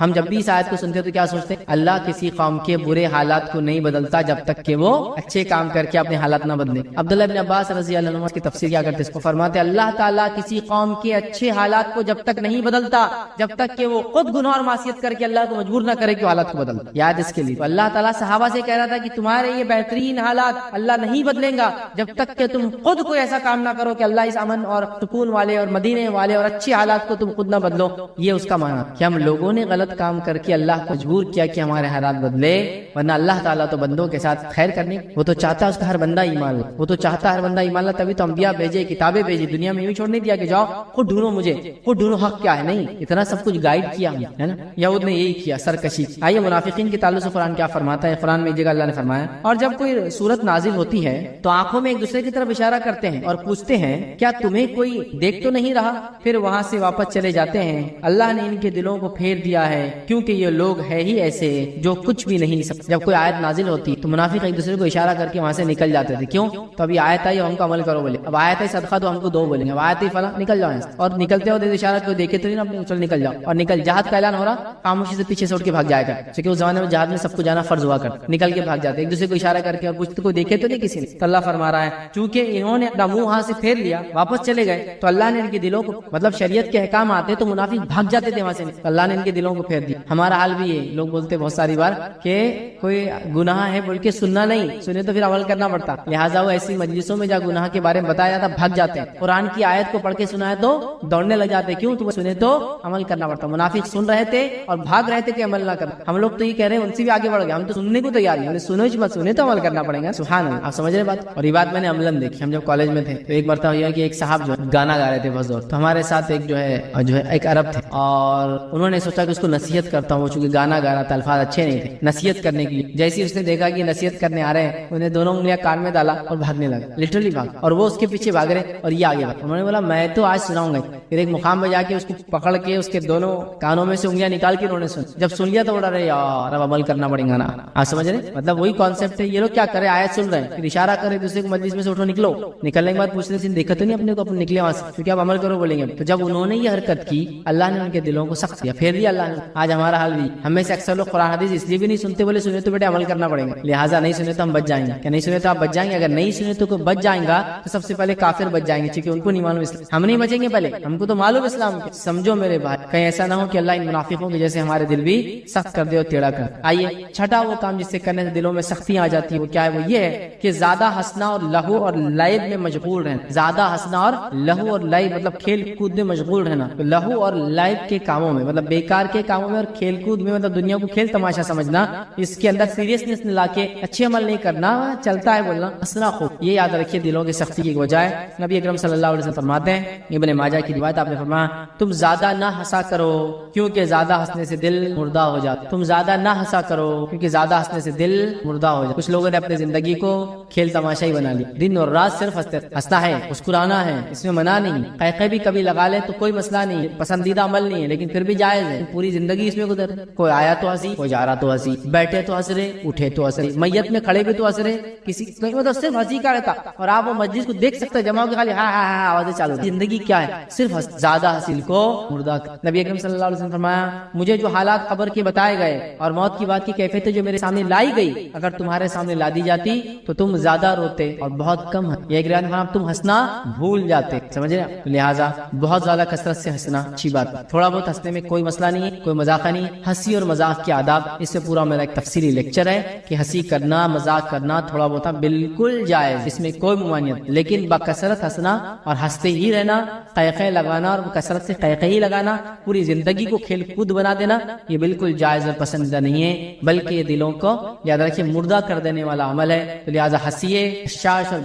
ہم جب بھی اس آیت کو سنتے تو کیا سوچتے ہیں؟ اللہ کسی قوم کے برے حالات کو نہیں بدلتا جب تک کہ وہ اچھے کام کر کے اپنے حالات نہ بدلے. عبداللہ بن عباس رضی اللہ عنہ کی تفسیر کیا کرتے اس کو فرماتے اللہ تعالیٰ کسی قوم کے اچھے حالات کو جب تک نہیں بدلتا جب تک کہ وہ خود گناہ اور معصیت کر کے اللہ کو مجبور نہ کرے کہ حالات کو بدلتا. یاد اس کے لیے تو اللہ تعالیٰ صحابہ سے کہہ رہا تھا کہ تمہارے یہ بہترین حالات اللہ نہیں بدلیں گا جب تک کہ تم خود کوئی ایسا کام نہ کرو کہ اللہ اس امن اور سکون والے اور مدینے والے اور اچھے حالات کو تم خود نہ بدلو. یہ اس کا معنی کہ ہم لوگوں نے غلط کام کر کے اللہ کو مجبور کیا کہ ہمارے حالات بدلے, ورنہ اللہ تعالیٰ تو بندوں کے ساتھ خیر کرنے, وہ تو چاہتا ہے اس کا ہر بندہ ایمان لے, وہ تو چاہتا ہے ہر بندہ ایمان لے, تبھی تو انبیاء بھیجے, کتابیں بھیجی, دنیا میں یوں چھوڑ نہیں دیا کہ جاؤ خود ڈھونڈو مجھے, خود ڈھونڈو حق کیا ہے. نہیں, اتنا سب کچھ گائیڈ کیا ہے نا. یہود نے یہی کیا, سرکشی. آئیے منافقین کے تعلق سے قرآن کیا فرماتا ہے. قرآن میں ایک جگہ اللہ نے فرمایا اور جب کوئی صورت نازل ہوتی ہے تو آنکھوں میں ایک دوسرے کی طرف اشارہ کرتے ہیں اور پوچھتے ہیں کیا تمہیں کوئی دیکھ تو نہیں رہا, پھر وہاں سے واپس چلے جاتے ہیں. اللہ نے ان کے دلوں کو پھیر دیا ہے کیونکہ یہ لوگ ہے ہی ایسے جو کچھ بھی نہیں سکتے. جب کوئی آیت نازل ہوتی تو منافق ایک دوسرے کو اشارہ کر کے وہاں سے نکل جاتے تھے. کیوں؟ تو ابھی آیت آئی ہم کو عمل کرو بولے, اب آیت ہے صدقہ تو ہم کو دو بولیں گے, اب آیت ہے فلاں نکل جاؤ, اور نکلتے ہو اشارہ کو دیکھے تو نہیں اپنے چل نکل جاؤ, اور نکل. جہاد کا اعلان ہو رہا خاموشی سے پیچھے سے اٹھ کے بھاگ جائے گا, کیونکہ اس زمانے میں جہاد میں سب کو جانا فرض ہوا کرتا, نکل کے بھاگ جاتے ایک دوسرے کو اشارہ کر کے, اور کچھ کو دیکھے تو نہیں کسی نے. تو اللہ فرما رہا ہے چونکہ انہوں نے اپنا منہ وہاں سے پھیر لیا واپس چلے گئے تو اللہ نے ان کے دلوں کو, مطلب شریعت کے احکام آتے تو منافق بھاگ جاتے تھے وہاں سے, اللہ نے ان کے دلوں کو پھیر دیا. ہمارا حال بھی ہے, لوگ بولتے بہت ساری بار کہ کوئی گناہ ہے بول کے سننا نہیں, سنے تو پھر عمل کرنا پڑتا, لہٰذا وہ ایسی مجلسوں میں جہاں گناہ کے بارے میں بتایا جاتا بھاگ جاتے ہیں. قرآن کی آیت کو پڑھ کے سنایا تو دوڑنے لگ جاتے, کیوں؟ تو سنے تو عمل کرنا پڑتا. منافق سن رہے تھے اور بھاگ رہے تھے کہ عمل نہ کرنا. ہم لوگ تو یہ کہہ رہے ہیں ان سے بھی آگے بڑھ گئے, ہم تو سننے کو تیار نہیں, سنو مت سنے تو عمل کرنا پڑے گا. سبحان اللہ, آپ سمجھ رہے بات. اور یہ بات میں نے عملاً دیکھی. ہم جب کالج میں تھے تو ایک مرتبہ ہوا کہ ایک صاحب جو گانا گا رہے تھے بہت زور, تو ہمارے ساتھ ایک جو ہے ایک عرب تھے, اور انہوں نے سوچا کہ اس کو نصیحت کرتا ہوں, چونکہ گانا گا رہا تھا, الفاظ اچھے نہیں تھے, نصیحت کرنے کے لیے. جیسے اس نے دیکھا کہ نصیحت کرنے آ رہے ہیں, انہیں دونوں انگلیاں کان میں ڈالا اور بھاگنے لگا, لٹرلی بھاگ, اور وہ اس کے پیچھے بھاگ رہے اور یہ آگے بھاگ. انہوں نے بولا میں تو آج سناؤں گا. پھر ایک مقام پہ جا کے اس کو پکڑ کے اس کے دونوں کانوں میں سے انگلیاں نکال کے انہوں نے سن, جب سن لیا تو بولا رہے یار اب عمل کرنا پڑے گا نا. آپ سمجھ رہے, مطلب وہی کانسیپٹ ہے. یہ لوگ کیا کرے, آیت سن رہے ہیں, پھر اشارہ کرے دوسرے کو مجلس میں سے اٹھو نکلو, نکلنے کے بعد پوچھ رہے دیکھا تو نہیں اپنے کو, اپنے نکلے وہاں سے, کیونکہ آپ عمل کرو بولیں گے. تو جب انہوں نے یہ حرکت کی اللہ نے ان کے دلوں کو سخت کیا, پھیر دیا اللہ نے. آج ہمارا حال بھی, ہمیں سے اکثر لوگ قرآن حدیث اس لیے بھی نہیں سنتے, بولے سنے تو بیٹے عمل کرنا پڑے گا, لہٰذا نہیں سنے تو ہم بچ جائیں گے, کہ نہیں سنے تو آپ بچ جائیں گے. اگر نہیں سنے تو کوئی بچ جائیں گا تو سب سے پہلے کافر بچ جائیں گے, کیونکہ ان کو نہیں معلوم اسلام. ہم نہیں بچیں گے پہلے, ہم کو تو معلوم اسلام. سمجھو میرے بھائی, کہیں ایسا نہ ہو کہ اللہ ان منافقوں کے جیسے ہمارے دل بھی سخت کر دے اور ٹیڑھا کر. آئیے چھٹا وہ کام جس سے کرنے سے دلوں میں سختیاں آ جاتی ہے, وہ کیا ہے؟ وہ یہ ہے کہ زیادہ ہنسنا اور لہو اور لعب میں مشغول رہنا. زیادہ ہنسنا اور لہو اور لعب مطلب کھیل کود میں مشغول رہنا. لہو اور لعب کے کاموں میں مطلب بیکار کے کاموں میں اور کھیل کود میں مطلب دنیا کو کھیل تماشا سمجھنا, اس کے اندر سیریسنس لا کے اچھے عمل نہیں کرنا, چلتا ہے بولنا, ہنسنا خوب. یہ یاد رکھیے دلوں کی سختی کی وجہ ہے. نبی اکرم صلی اللہ علیہ وسلم فرماتے ہیں، ابن ماجہ کی روایت، آپ نے فرمایا تم زیادہ نہ ہنسا کرو کیونکہ زیادہ ہنسنے سے دل مردہ ہو جاتا، تم زیادہ نہ ہنسا کرو کیونکہ زیادہ ہنسنے سے دل مردہ ہو جاتا۔ کچھ لوگوں نے اپنی زندگی کو کھیل تماشا ہی بنا لیا، دن اور رات صرف ہنسنا ہے، مسکرانا ہے، اس میں منع نہیں، قہقہ بھی کبھی لگا لے تو کوئی مسئلہ نہیں، پسندیدہ عمل نہیں ہے لیکن پھر بھی جائز ہے، پوری زندگی اس میں گزر، کوئی آیا تو ہنسی، کوئی جا رہا تو ہنسی، بیٹھے تو ہنس رہے، اٹھے تو ہنس رہے، میت میں کھڑے بھی تو ہنس رہے، کسی مطلب صرف ہنسی کا رہتا، اور آپ وہ مسجد کو دیکھ سکتے جماعت کے خالی ہاں ہاں ہاں آوازیں چالو، زندگی کیا ہے، صرف زیادہ حاصل کو مردہ۔ نبی اکرم صلی اللہ علیہ وسلم فرمایا مجھے جو حالات قبر کے بتائے گئے اور موت کی بات کی کیفیت جو میرے سامنے لائی گئی، اگر تمہارے سامنے لا دی جاتی تو تم زیادہ روتے اور بہت کم یہ ایک تم ہنسنا بھول جاتے، سمجھ رہے ہیں؟ لہٰذا بہت زیادہ کثرت سے ہنسنا اچھی بات، تھوڑا بہت ہنسنے میں کوئی مسئلہ نہیں ہے، کوئی مذاق نہیں، ہنسی اور مذاق کے آداب، اس سے پورا میرا ایک تفصیلی لیکچر ہے کہ ہنسی کرنا، مذاق کرنا تھوڑا بہت بالکل جائز، اس میں کوئی ممانعت، لیکن بکثرت ہنسنا اور ہنستے ہی رہنا، قہقہ لگانا اور کثرت سے قہقہ ہی لگانا، پوری زندگی کو کھیل کود بنا دینا، یہ بالکل جائز اور پسندیدہ نہیں ہے، بلکہ یہ دلوں کو یاد رکھیے مردہ کر دینے والا عمل ہے۔ تو لہٰذا ہنسیے، بشاش اور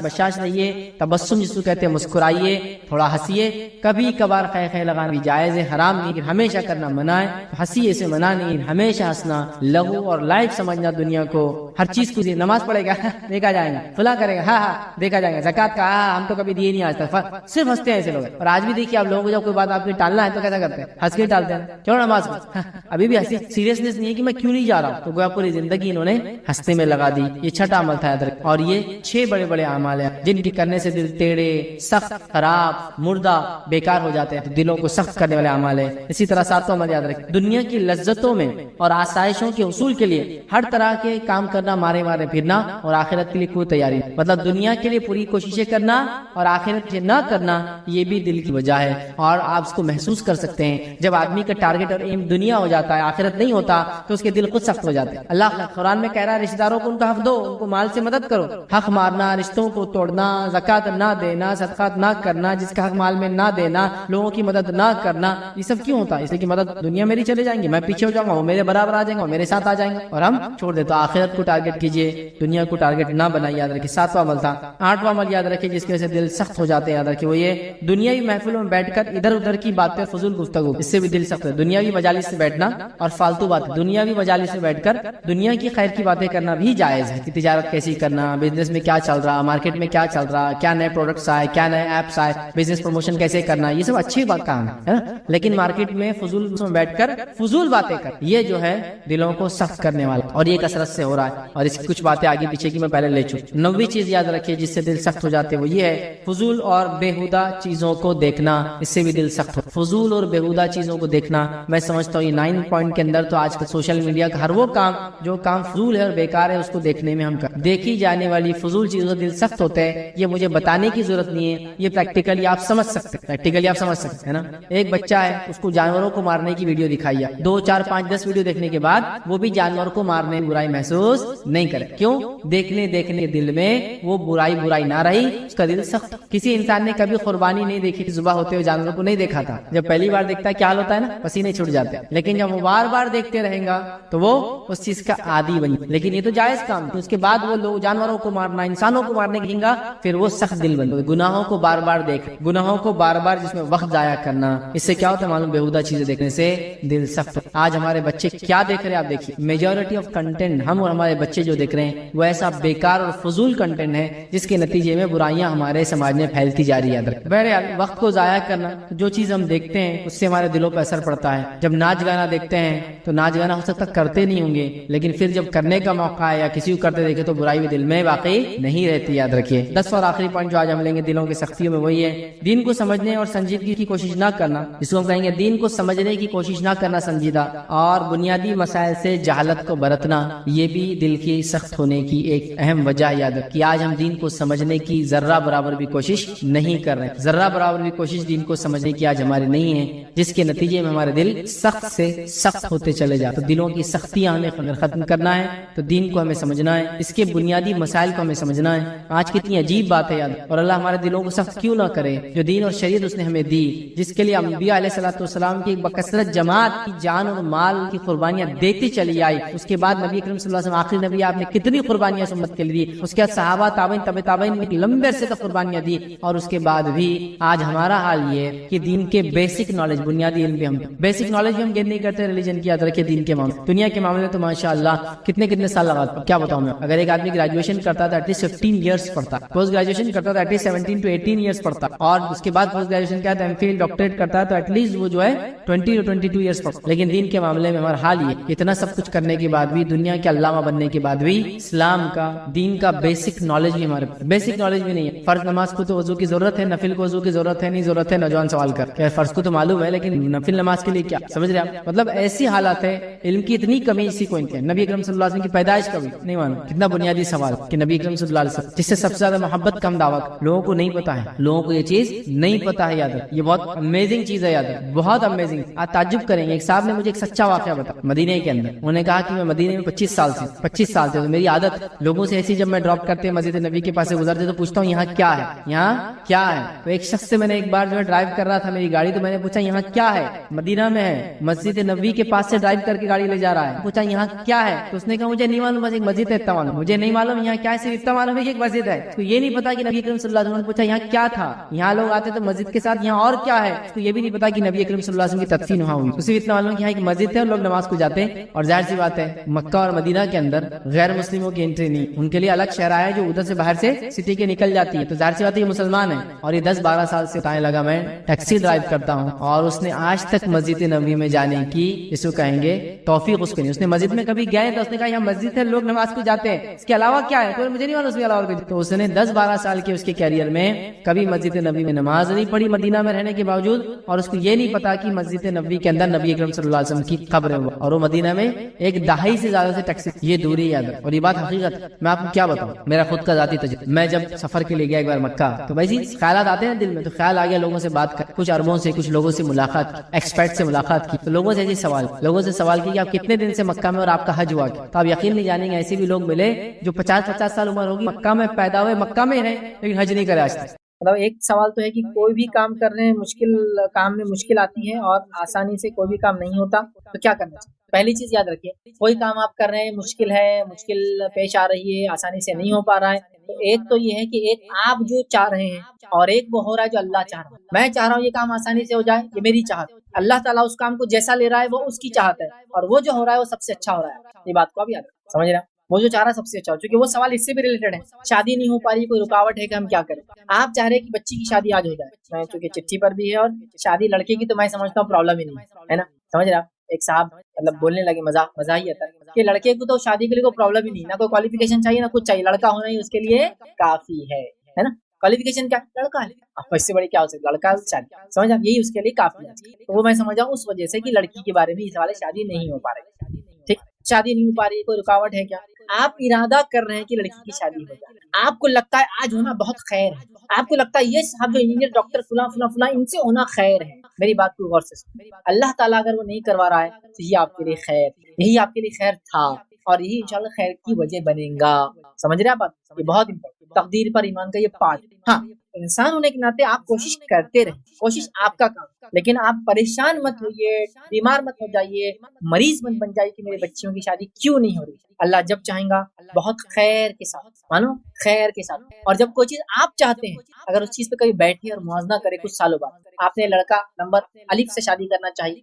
بشاش رہیے، تبسم جس کو کہتے ہیں مسکرائیے، تھوڑا ہنسیے، کبھی کبھار قہقہ لگانا بھی جائز ہے، حرام نہیں، لیکن ہمیشہ کرنا منع ہے، ہنسی سے منع نہیں، ہمیشہ ہنسنا، لغو اور لائٹ سمجھنا دنیا کو، ہر چیز کو نماز پڑھے گا دیکھا جائے گا، فلاں کرے گا ہاں ہاں دیکھا جائے گا، زکات کا ہاں ہم تو کبھی دیے نہیں آج تک، صرف ہنستے ہیں ایسے لوگ۔ اور آج بھی دیکھیے آپ لوگوں کو جب کوئی بات آپ نے ٹالنا ہے تو کیسا کرتے ہیں، ہنس کے ٹالتے ہیں، چلو نماز کو، ابھی بھی ہنسی سیریسنس نہیں ہے کہ میں کیوں نہیں جا رہا ہوں، تو گویا پوری زندگی انہوں نے ہنستے میں لگا دی۔ یہ چھٹا عمل تھا، اور یہ 6 بڑے بڑے اعمال ہیں جن کے کرنے سے دل ٹیڑے، سخت، خراب، مردہ، بیکار ہو جاتے ہیں، دلوں کو سخت کرنے والے اعمال ہیں۔ اسی طرح 7واں عمل یاد رکھیں، دنیا کی لذتوں میں اور آسائشوں کے حصول کے لیے ہر طرح کے کام کرنا، مارے پھرنا، اور آخرت کے لیے کوئی تیاری نہیں، مطلب دنیا کے لیے پوری کوششیں کرنا اور آخرت سے نہ کرنا، یہ بھی دل کی وجہ ہے، اور آپ اس کو محسوس کر سکتے ہیں جب آدمی کا ٹارگٹ اور ایم دنیا ہو جاتا ہے، آخرت نہیں ہوتا، تو اس کے دل خود سخت ہو جاتے ہیں۔ اللہ قرآن میں کہہ رہا ہے رشتہ داروں کو ان کا حق دو، ان کو مال سے مدد کرو، حق مارنا، رشتوں کو توڑنا، زکات نہ دینا، صدقات نہ کرنا، جس کا حق مال میں نہ دینا، لوگوں کی مدد نہ کرنا، یہ سب کیوں ہوتا ہے؟ اس لیے کہ مدد دنیا میری چلے جائیں گے، میں پیچھے ہو جاؤں گا، وہ میرے برابر آ جائیں گے، وہ میرے ساتھ آ جائیں گے، اور ہم چھوڑ دے۔ تو آخرت کو ٹارگٹ کیجئے، دنیا کو ٹارگٹ نہ بنائے، یاد رکھیے۔ 7واں عمل تھا۔ 8واں عمل یاد رکھیے جس کی وجہ سے دل سخت ہو جاتے ہیں، یاد رکھیے وہ یہ دنیاوی محفلوں میں بیٹھ کر ادھر ادھر کی باتیں، فضول گفتگو، اس سے بھی دل سخت ہے۔ دنیاوی مجالس سے بیٹھنا اور فالتو بات، دنیاوی مجالس میں بیٹھ کر دنیا کی خیر کی باتیں کرنا بھی جائز ہے، کہ تجارت کیسی کرنا، بزنس میں کیا چل رہا، مارکیٹ میں کیا چل رہا، کیا نئے پروڈکٹس آئے، کیا نئے ایپس آئے، بزنس پروموشن کیسے کرنا، یہ سب اچھی بات کام ہے، لیکن مارکیٹ میں فضول میں بیٹھ کر فضول باتیں کر، یہ جو ہے دلوں کو سخت کرنے والا، اور یہ کثرت سے ہو رہا ہے، اور اس کی کچھ باتیں آگے پیچھے کی میں پہلے لے چکا۔ 9ویں چیز یاد رکھیے جس سے دل سخت ہو جاتے وہ یہ ہے فضول اور بیہودہ چیزوں کو دیکھنا، اس سے بھی دل سخت ہو۔ فضول اور بیہودہ چیزوں کو دیکھنا، میں سمجھتا ہوں یہ 9 پوائنٹ کے اندر تو آج کل سوشل میڈیا کا ہر وہ کام جو کام فضول ہے اور بیکار ہے، اس کو دیکھنے میں ہم دیکھی جانے والی فضول چیزوں سے دل سخت ہوتا ہے۔ یہ مجھے بتانے کی ضرورت نہیں ہے، یہ پریکٹیکلی آپ سمجھ سکتے ہیں نا۔ ایک بچہ ہے، اس کو جانوروں کو مارنے کی ویڈیو دکھائی ہے، 2 4 5 10 ویڈیو دیکھنے کے بعد وہ بھی جانور کو مارنے میں برائی محسوس نہیں کرے، کیوں؟ دیکھنے دل میں وہ برائی نہ رہی، اس کا دل سخت۔ کسی انسان نے کبھی قربانی نہیں دیکھی، ذبح ہوتے ہوئے جانوروں کو نہیں دیکھا تھا، جب پہلی بار دیکھتا ہے کیا حال ہوتا ہے نا، پسینے چھوٹ جاتے ہیں، لیکن جب وہ بار بار دیکھتے رہیں گا تو وہ اس چیز کا عادی بن جائے۔ لیکن یہ تو جائز کام، اس کے بعد وہ لوگ جانوروں کو مارنا، انسانوں کو مارنے کی گا، پھر وہ سخت دل بن جائے۔ گناہوں کو بار بار دیکھ، گناہوں کو بار بار جس میں وقت ضائع کرنا، اس سے کیا ہوتا ہے معلوم؟ بیہودہ چیزیں دیکھنے سے دل سخت۔ آج ہمارے بچے کیا دیکھ رہے ہیں آپ دیکھیے، میجورٹی آف کنٹینٹ ہم اور ہمارے بچے جو دیکھ رہے ہیں وہ ایسا بیکار اور فضول کنٹینٹ ہے جس کے نتیجے میں برائیاں ہمارے سماج میں پھیلتی جا رہی ہے۔ بہرحال وقت کو ضائع کرنا، جو چیز ہم دیکھتے ہیں اس سے ہمارے دلوں پہ اثر پڑتا ہے۔ جب ناچ گانا دیکھتے ہیں تو ناچ گانا ہو سکتا کرتے نہیں ہوں گے، لیکن پھر جب کرنے کا موقع ہے یا کسی کو کرتے دیکھے تو برائی بھی دل میں واقعی نہیں رہتی، یاد رکھیے۔ 10 اور آخری پوائنٹ جو آج ہم لیں گے دلوں کی سختیوں میں وہی ہے دین کو سمجھنے اور سنجیدگی کی کوشش نہ کرنا، جس کو ہم کہیں گے دین کو سمجھنے کی کوشش نہ کرنا سنجیدہ، اور بنیادی مسائل سے جہالت کو برتنا، یہ بھی دل کی سخت ہونے کی ایک اہم وجہ یاد رکھ کہ آج ہم دین کو سمجھنے کی ذرہ برابر بھی کوشش نہیں کر رہے، ذرہ برابر بھی کوشش دین کو سمجھنے کی آج ہماری نہیں ہے، جس کے نتیجے میں ہمارے دل سخت سے سخت ہوتے چلے جاتے۔ تو دلوں کی سختیاں ہمیں اگر ختم کرنا ہے تو دین کو ہمیں سمجھنا ہے، اس کے بنیادی مسائل کو ہمیں سمجھنا ہے۔ آج کتنی عجیب بات ہے یاد، اور اللہ ہمارے دلوں کو سخت کیوں نہ کرے، جو دین اور شریعت اس نے ہمیں دی، جس کے لیے انبیاء علیہ الصلوۃ والسلام کی بکثرت جماعت کی جان اور مال کی قربانیاں دیتی چلی آئی۔ اس کے بعد نبی کریم صلی اللہ علیہ وسلم آخری نبی، آپ نے کتنی قربانیاں امت کے لیے دی، اس کے بعد صحابہ، تابعین، تبع تابعین میں لمبے عرصے تک قربانیاں دی، اور اس کے بعد بھی آج ہمارا حال یہ ہے کہ دین کے بیسک نالج، بنیادی علم بھی ہم بیسک نالج بھی ہم گین نہیں کرتے ریلیجن کی، یاد رکھے دین کے معاملے، دنیا کے معاملے تو ماشاءاللہ کتنے سال لگاتا، کیا بتاؤں میں، اگر ایک آدمی گریجویشن کرتا تھا ایٹ لیسٹ 15 ایئرس پڑھتا، پوسٹ گریجویشن کرتا تھا ایٹ لیسٹ 17 to 18 ایئرس پڑھتا، اور اس کے بعد پوسٹ گریجویشن کیا تھا، ایم فل ڈاکٹریٹ کرتا ہے تو ایٹ لیسٹ وہ جو ہے 20 to 22 ایئرس پڑھتا. لیکن دین کے معاملے میں ہمارا حال یہ، اتنا سب کچھ کرنے کے بعد بھی، دنیا کے علامہ بننے کے بعد بھی، اسلام کا دین کا بیسک نالج بھی ہمارے بیسک نالج بھی نہیں ہے. فرض نماز کو تو وضو کی ضرورت ہے، نفل کو وضو کی ضرورت ہے نہیں ضرورت ہے، نوجوان سوال کر کہ فرض کو تو معلوم ہے لیکن نفل نماز کے لیے کیا، سمجھ رہے آپ، مطلب ایسی حالات ہے، علم کی اتنی کمی اسی کو انتہا. نبی اکرم صلی اللہ علیہ وسلم کی پیدائش کبھی نہیں معلوم، کتنا بنیادی سوال کہ نبی اکرم صلی اللہ علیہ وسلم جس سے سب سے زیادہ محبت کم دعوت، لوگوں کو نہیں پتا ہے، لوگوں کو یہ چیز نہیں پتا ہے. یاد رکھ، یہ بہت امیزنگ چیز ہے، یاد رکھ، بہت امیزنگ. آپ تعجب کریں گے، ایک صاحب نے مجھے ایک سچا واقعہ بتایا مدینے کے اندر. انہوں نے کہا کہ میں مدینے میں 25 سال سے تو میری عادت لوگوں سے ایسی، جب میں ڈراپ کرتے مسجد نبی کے پاس سے گزرتے تو پوچھتا ہوں یہاں کیا ہے، یہاں کیا ہے. تو ایک شخص سے میں نے ایک بار جو ہے ڈرائیو کر رہا تھا میری گاڑی، تو میں نے پوچھا یہاں کیا ہے، مدینہ میں ہے، مسجد نبی کے پاس سے ڈرائیو کر کے گاڑی لے جا رہا ہے. پوچھا یہاں کیا ہے، تو اس نے کہا مجھے نہیں معلوم، بس ایک مسجد ہے اتنا معلوم، مجھے نہیں معلوم یہاں کیا ہے، صرف اتنا معلوم ہے کہ ایک مسجد ہے. تو یہ نہیں پتا کہ نبی اکرم صلی اللہ علیہ وسلم نے پوچھا یہاں کیا تھا، یہاں لوگ آتے تو مسجد کے ساتھ یہاں اور کیا ہے. تو یہ بھی نہیں پتا کہ نبی اکرم صلی اللہ علیہ وسلم کی تدفین وہاں ہوئی. تو صرف اتنا معلوم کہ یہاں ایک مسجد ہے اور لوگ نماز کو جاتے ہیں. اور ظاہر سی بات ہے مکہ اور مدینہ کے اندر غیر مسلموں کی انٹری نہیں، ان کے لیے الگ شہرائیں جو ادھر سے باہر سے سٹی کے نکل جاتی ہے. تو ظاہر سی بات ہے یہ مسلمان ہیں. اور یہ 10-12 سال سے بتانے لگا میں ٹیکسی ڈرائیو کرتا ہوں، اور اس نے آج تک مسجد نبوی میں جانے کی، اس کو کہیں گے توفیق اس کو نہیں. اس نے مسجد میں کبھی گئے تو اس نے کہا یہاں مسجد ہے لوگ نماز کو جاتے ہیں، اس کے علاوہ کیا ہے، تو مجھے نہیں معلوم اس کے علاوہ. تو اس نے 10-12 سال کے اس کے کیریئر میں کبھی مسجد نبوی میں نماز نہیں پڑھی مدینہ میں رہنے کے باوجود، اور اس کو یہ نہیں پتا کہ مسجد نبوی کے اندر نبی اکرم صلی اللہ علیہ وسلم کی قبر ہے، اور وہ مدینہ میں 1 دہائی سے زیادہ سے ٹیکسی. یہ دوری یاد ہے، اور یہ بات حقیقت. میں آپ کو کیا بتاؤں، میرا خود کا ذاتی تجربہ، میں جب سفر کے لیے گیا ایک بار مکہ، تو بھائی خیالات آتے ہیں دل میں، تو خیال آ گیا لوگوں سے بات کر، کچھ عربوں سے کچھ لوگوں سے ملاقات کی، ایکسپرٹ سے ملاقات کی. تو لوگوں سے سوال کی کہ آپ کتنے دن سے مکہ میں اور آپ کا حج ہوا کیا. تو آپ یقین نہیں جانیں گے ایسے بھی لوگ ملے جو 50 سال عمر ہوگی، مکہ میں پیدا ہوئے، مکہ میں رہے، لیکن حج نہیں کرے آج تک. مطلب ایک سوال تو ہے کہ کوئی بھی کام کر رہے ہیں، مشکل کام میں مشکل آتی ہے اور آسانی سے کوئی بھی کام نہیں ہوتا، تو کیا کرنا چاہیے. پہلی چیز یاد رکھیے، کوئی کام آپ کر رہے ہیں، مشکل ہے، مشکل پیش آ رہی ہے، آسانی سے نہیں ہو پا رہا ہے، تو ایک تو یہ ہے کہ ایک آپ جو چاہ رہے ہیں، اور ایک وہ ہو رہا ہے جو اللہ چاہ رہا ہے. میں چاہ رہا ہوں یہ کام آسانی سے ہو جائے، یہ میری چاہت ہے. اللہ تعالیٰ اس کام کو جیسا لے رہا ہے وہ اس کی چاہت ہے، اور وہ جو ہو رہا ہے وہ سب سے اچھا ہو رہا ہے. یہ بات کو آپ یاد رکھیں، سمجھ رہے ہیں، وہ جو چاہ رہا ہے سب سے اچھا ہو. چونکہ وہ سوال اس سے بھی ریلیٹڈ ہے، شادی نہیں ہو پا رہی، کوئی رکاوٹ ہے کہ ہم کیا کریں. آپ چاہ رہے ہیں کہ بچی کی شادی آج ہو جائے، میں چونکہ چٹھی پر بھی ہے، اور شادی لڑکے کی تو میں سمجھتا ہوں پرابلم ہی نہیں ہے نا، سمجھ رہے آپ. ایک صاحب مطلب بولنے لگے، مزہ ہی آتا ہے کہ لڑکے کو تو شادی کے لیے کوئی پرابلم ہی نہیں، نہ کوئی کوالیفیکیشن چاہیے نہ کچھ چاہیے، لڑکا ہونا ہی اس کے لیے کافی ہے نا. کوالیفیکیشن کیا، لڑکا ہے، اس سے بڑی کیا ہو سکتی، لڑکا شادی، سمجھ آپ، یہی اس کے لیے کافی ہے. تو وہ میں سمجھ رہا ہوں اس وجہ سے کہ لڑکی کے بارے میں اس والے شادی نہیں ہو پا رہی. ٹھیک، شادی نہیں ہو پا رہی، کوئی رکاوٹ ہے کیا، آپ ارادہ کر رہے ہیں کہ لڑکی کی شادی ہو جائے، آپ کو لگتا ہے آج ہونا بہت خیر ہے، آپ کو لگتا ہے یہ صاحب جو انجینئر ڈاکٹر فلاں فلاں فلاں ان سے ہونا خیر ہے. میری بات کو غور سے سنیں، اللہ تعالیٰ اگر وہ نہیں کروا رہا ہے تو یہ آپ کے لیے خیر، یہی آپ کے لیے خیر تھا، اور یہی انشاءاللہ خیر کی وجہ بنے گا. سمجھ رہے آپ بات، یہ بہت امپورٹنٹ، تقدیر پر ایمان کا یہ پارٹ. ہاں، انسان ہونے کے ناطے آپ کوشش کرتے رہیں، کوشش آپ کا کام، لیکن آپ پریشان مت ہوئیے، بیمار مت ہو جائیے، مریض مت بن جائیے کہ میرے بچیوں کی شادی کیوں نہیں ہو رہی. اللہ جب چاہیں گا بہت خیر کے ساتھ، مانو خیر کے ساتھ. اور جب کوئی چیز آپ چاہتے ہیں، اگر اس چیز پہ کبھی بیٹھے اور موازنہ کرے کچھ سالوں بعد، آپ نے لڑکا نمبر الف سے شادی کرنا چاہیے،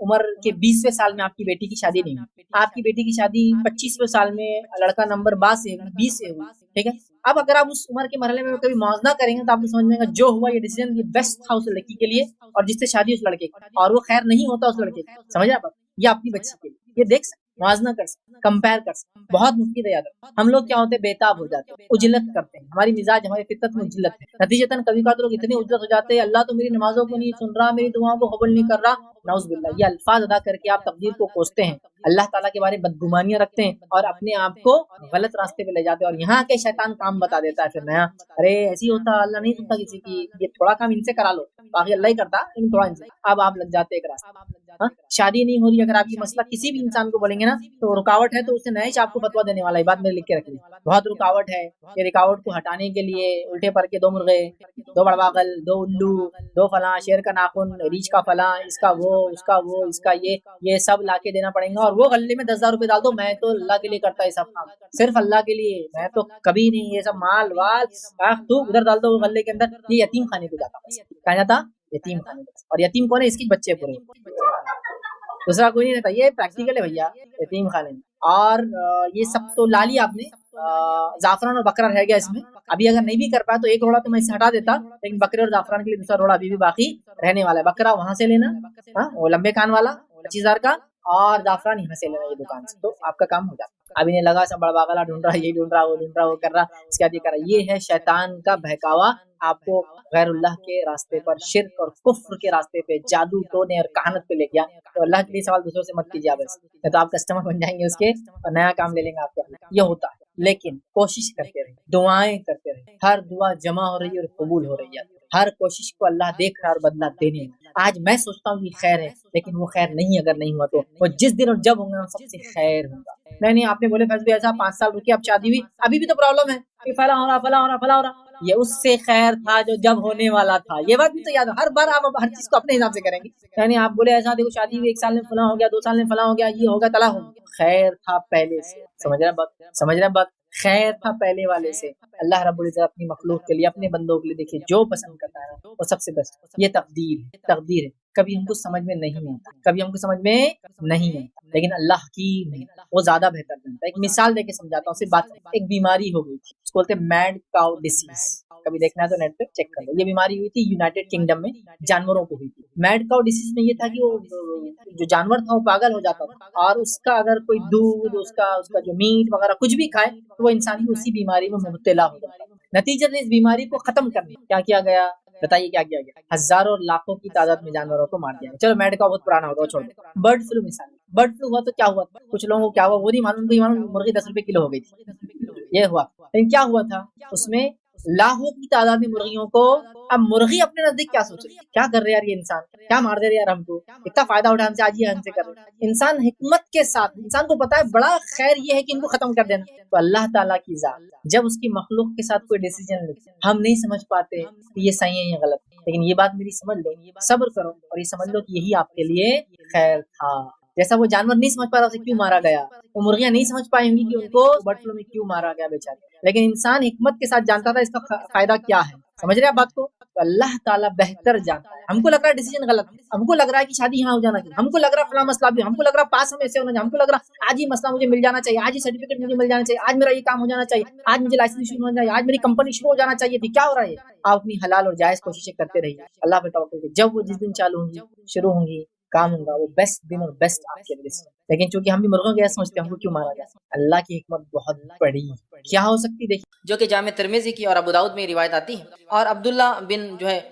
عمر کے 20ویں سال میں آپ کی بیٹی کی شادی نہیں ہوئی، آپ کی بیٹی کی شادی 25ویں سال میں لڑکا نمبر 20 سے ہوئی. ٹھیک ہے، اب اگر آپ اس عمر کے مرحلے میں کبھی موازنہ کریں گے تو آپ کو سمجھ میں آئے گا جو ہوا یہ ڈیسیژن یہ بیسٹ تھا اس لڑکی کے لیے، اور جس سے شادی اس لڑکے کی، اور وہ خیر نہیں ہوتا اس لڑکے کا. سمجھ آپ، یہ اپنی بچی کے لیے یہ دیکھ سکتے، موازنہ کر سکتے، کمپیئر کر سکتے. بہت مفید ہے یاد رکھیں. ہم لوگ کیا ہوتے ہیں، بےتاب ہو جاتے ہیں، اجلت کرتے ہیں، ہماری مزاج ہماری فطرت میں اجلت ہے. نتیجتاً کبھی کبھار لوگ اتنے اجلت ہو جاتے ہیں، اللہ تو میری نمازوں کو نہیں سن رہا، میری دعاؤں کو قبول نہیں کر رہا، نعوذ باللہ. یہ الفاظ ادا کر کے آپ تقدیر کو کوستے ہیں، اللہ تعالیٰ کے بارے میں بدگمانیاں رکھتے ہیں، اور اپنے آپ کو غلط راستے پہ لے جاتے ہیں. اور یہاں کے شیطان کام بتا دیتا ہے پھر نیا، ارے ایسی ہوتا، اللہ نہیں سنتا کسی کی، یہ تھوڑا کام ان سے کرا لو، باقی اللہ ہی کرتا، لیکن تھوڑا ان سے. اب آپ لگ جاتے ایک راستہ. ہاں شادی نہیں ہو رہی، اگر آپ یہ مسئلہ کسی بھی انسان کو بولیں گے نا تو رکاوٹ ہے تو اسے نئے آپ کو فتوا دینے والا ہے، بات میرے لکھ کے رکھ لی، بہت رکاوٹ ہے، یہ رکاوٹ کو ہٹانے کے لیے الٹے پر کے 2 مرغے، 2 بڑواغل، 2 الو، 2 فلاں، شیر کا ناخن، ریچھ کا فلاں، اس کا وہ، اس کا وہ، اس کا یہ سب لا کے دینا پڑیں گا، اور وہ غلے میں 10,000 روپے ڈال دو، میں تو اللہ کے لیے کرتا ہے سب کام، صرف اللہ کے لیے، میں تو کبھی نہیں یہ سب مال وال تو ادھر ڈال دو وہ غلے کے اندر، یہ یتیم خانے کو جاتا، کہا جاتا یتیم خانے، اور یتیم کون ہے؟ اس کے بچے پورے، دوسرا کوئی نہیں رہتا، یہ پریکٹیکل ہے بھیا یتیم خانے میں۔ اور یہ سب تو لا لیا آپ نے، زعفران اور بکرا رہ گیا اس میں، ابھی اگر نہیں بھی کر پایا تو ایک روڑا تو میں اسے ہٹا دیتا، لیکن بکرے اور زعفران کے لیے دوسرا روڑا ابھی بھی باقی رہنے والا ہے، بکرا وہاں سے لینا، ہاں وہ لمبے کان والا 25,000 کا، اور زعفران یہاں سے لینا یہ دکان سے، تو آپ کا کام ہو جاتا۔ ابھی نہیں لگا سب بڑا باغلا ڈھونڈ رہا، یہ ڈھونڈ رہا، وہ ڈھونڈ رہا، وہ کر رہا، اس کا یہ کر رہا، یہ ہے شیطان کا بہکاوا، آپ کو غیر اللہ کے راستے پر، شرک اور کفر کے راستے پہ، جادو ٹونے اور کہانت پہ لے گیا۔ تو اللہ کے لیے سوال دوسروں سے مت کیجیے آپ ایسے، نہیں تو آپ کسٹمر بن جائیں گے اس کے اور نیا کام لے لیں گے آپ کے، یہ ہوتا ہے۔ لیکن کوشش کرتے رہیے، دعائیں کرتے رہیے، ہر دعا جمع ہو رہی ہے اور قبول ہو رہی ہے، ہر کوشش کو اللہ دیکھ رہا اور بدلہ دینے میں۔ آج میں سوچتا ہوں یہ خیر ہے، لیکن وہ خیر نہیں اگر نہیں ہوا تو وہ جس دن اور جب ہوں گا سب سے خیر ہوگا۔ نہیں آپ نے بولے فیض بھی ایسا 5 سال رکے، اب شادی ہوئی، ابھی بھی تو پرابلم ہے، فلاں ہو رہا، فلاں ہو رہا، فلاں ہو رہا، یہ اس سے خیر تھا جو جب ہونے والا تھا، یہ بات بھی تو یاد ہے، ہر بار آپ ہر چیز کو اپنے حساب سے کریں گے، یعنی آپ بولے ایسا دیکھو شادی ہوئی 1 سال میں فلاں ہو گیا، 2 سال میں فلاں ہو گیا، یہ ہوگا طلاق ہو گیا، خیر تھا پہلے سے، سمجھ رہے بات، سمجھ رہے بات، خیر تھا پہلے والے سے۔ اللہ رب العزت اپنی مخلوق کے لیے، اپنے بندوں کے لیے دیکھیے جو پسند کرتا ہے وہ سب سے بیسٹ، یہ تقدیر ہے، کبھی ہم کو سمجھ میں نہیں آتا، کبھی ہم کو سمجھ میں نہیں آتا، لیکن اللہ کی وہ زیادہ بہتر جانتا ہے۔ ایک مثال دے کے سمجھاتا ہوں، صرف بات، ایک بیماری ہو گئی تھی، اس کو بولتے ہیں میڈ کاؤ ڈیسیز، کبھی دیکھنا ہے تو نیٹ پہ چیک کر لو، یہ بیماری ہوئی تھی یونائٹیڈ کنگڈم میں، جانوروں کو ہوئی تھی۔ میڈ کاؤ ڈیسیز میں یہ تھا کہ وہ جو جانور تھا وہ پاگل ہو جاتا تھا، اور اس کا اگر کوئی دودھ، اس کا جو میٹ وغیرہ کچھ بھی کھائے تو وہ انسان بھی اسی بیماری میں مبتلا ہو جاتا ہے۔ نتیجہ اس بیماری کو ختم کرنے کیا کیا گیا؟ بتائیے کیا کیا گیا؟ ہزاروں اور لاکھوں کی تعداد میں جانوروں کو مار دیا گیا۔ چلو میڈ کا بہت پرانا ہوگا، چھوڑ دیں۔ برڈ فلو مثال، برڈ فلو ہوا تو کیا ہوا؟ کچھ لوگوں کو کیا ہوا وہ نہیں معلوم، مرغی 10 روپے کلو ہو گئی تھی، یہ ہوا، لیکن کیا ہوا تھا اس میں؟ لاکھوں کی تعداد میں مرغیوں کو، اب مرغی اپنے نزدیک کیا سوچ رہی ہے، کیا کر رہے یار یہ انسان، کیا مار دے رہے یار ہم کو، اتنا فائدہ اٹھا ہم سے، آج یہ ہم سے کر رہے۔ انسان حکمت کے ساتھ، انسان کو پتا ہے بڑا خیر یہ ہے کہ ان کو ختم کر دینا، تو اللہ تعالیٰ کی ذات جب اس کی مخلوق کے ساتھ کوئی ڈیسیجن لیتے، ہم نہیں سمجھ پاتے کہ یہ صحیح ہے یہ غلط، لیکن یہ بات میری سمجھ لو، صبر کرو اور یہ سمجھ لو کہ یہی آپ کے لیے خیر تھا۔ جیسا وہ جانور نہیں سمجھ پا رہا اسے کیوں مارا گیا، وہ مرغیاں نہیں سمجھ پائیں گی کہ ان کو برڈ فلو میں کیوں مارا گیا بیچارے، لیکن انسان حکمت کے ساتھ جانتا تھا اس کا فائدہ کیا ہے، سمجھ رہے آپ بات کو؟ تو اللہ تعالیٰ بہتر جانتا ہے۔ ہم کو لگ رہا ہے ڈیسیجن غلط، ہم کو لگ رہا ہے کہ شادی یہاں ہو جانا چاہیے، ہم کو لگ رہا ہے فلاں مسئلہ بھی، ہم کو لگ رہا ہے پاس ہم ایسے ہونا چاہیے، ہم کو لگ رہا ہے آج ہی مسئلہ مجھے مل جانا چاہیے، آج ہی سرٹیفکیٹ مجھے مل جانا چاہیے، آج میرا یہ کام ہو جانا چاہیے، آج مجھے لائسنس شروع ہونا چاہیے، آج میری کمپنی شروع ہو جانا چاہیے تھی، کیا ہو رہا ہے؟ آپ اپنی حلال اور جائز کوششیں کرتے رہیے، اللہ پہ توکل کیجیے، جب وہ جس دن چالو ہوں گی، شروع ہوں گی، کام ہوگا، وہ بیسٹ دن اور بیسٹ آپ کے لیے۔ لیکن چونکہ ہم بھی مرغوں کے سمجھتے ہیں ہم کو کیوں مارا جائے، اللہ کی حکمت بہت بڑی کیا ہو سکتی دیکھیے، جو کہ جامع ترمذی کی اور ابو داؤد میں روایت آتی ہے، اور عبداللہ بن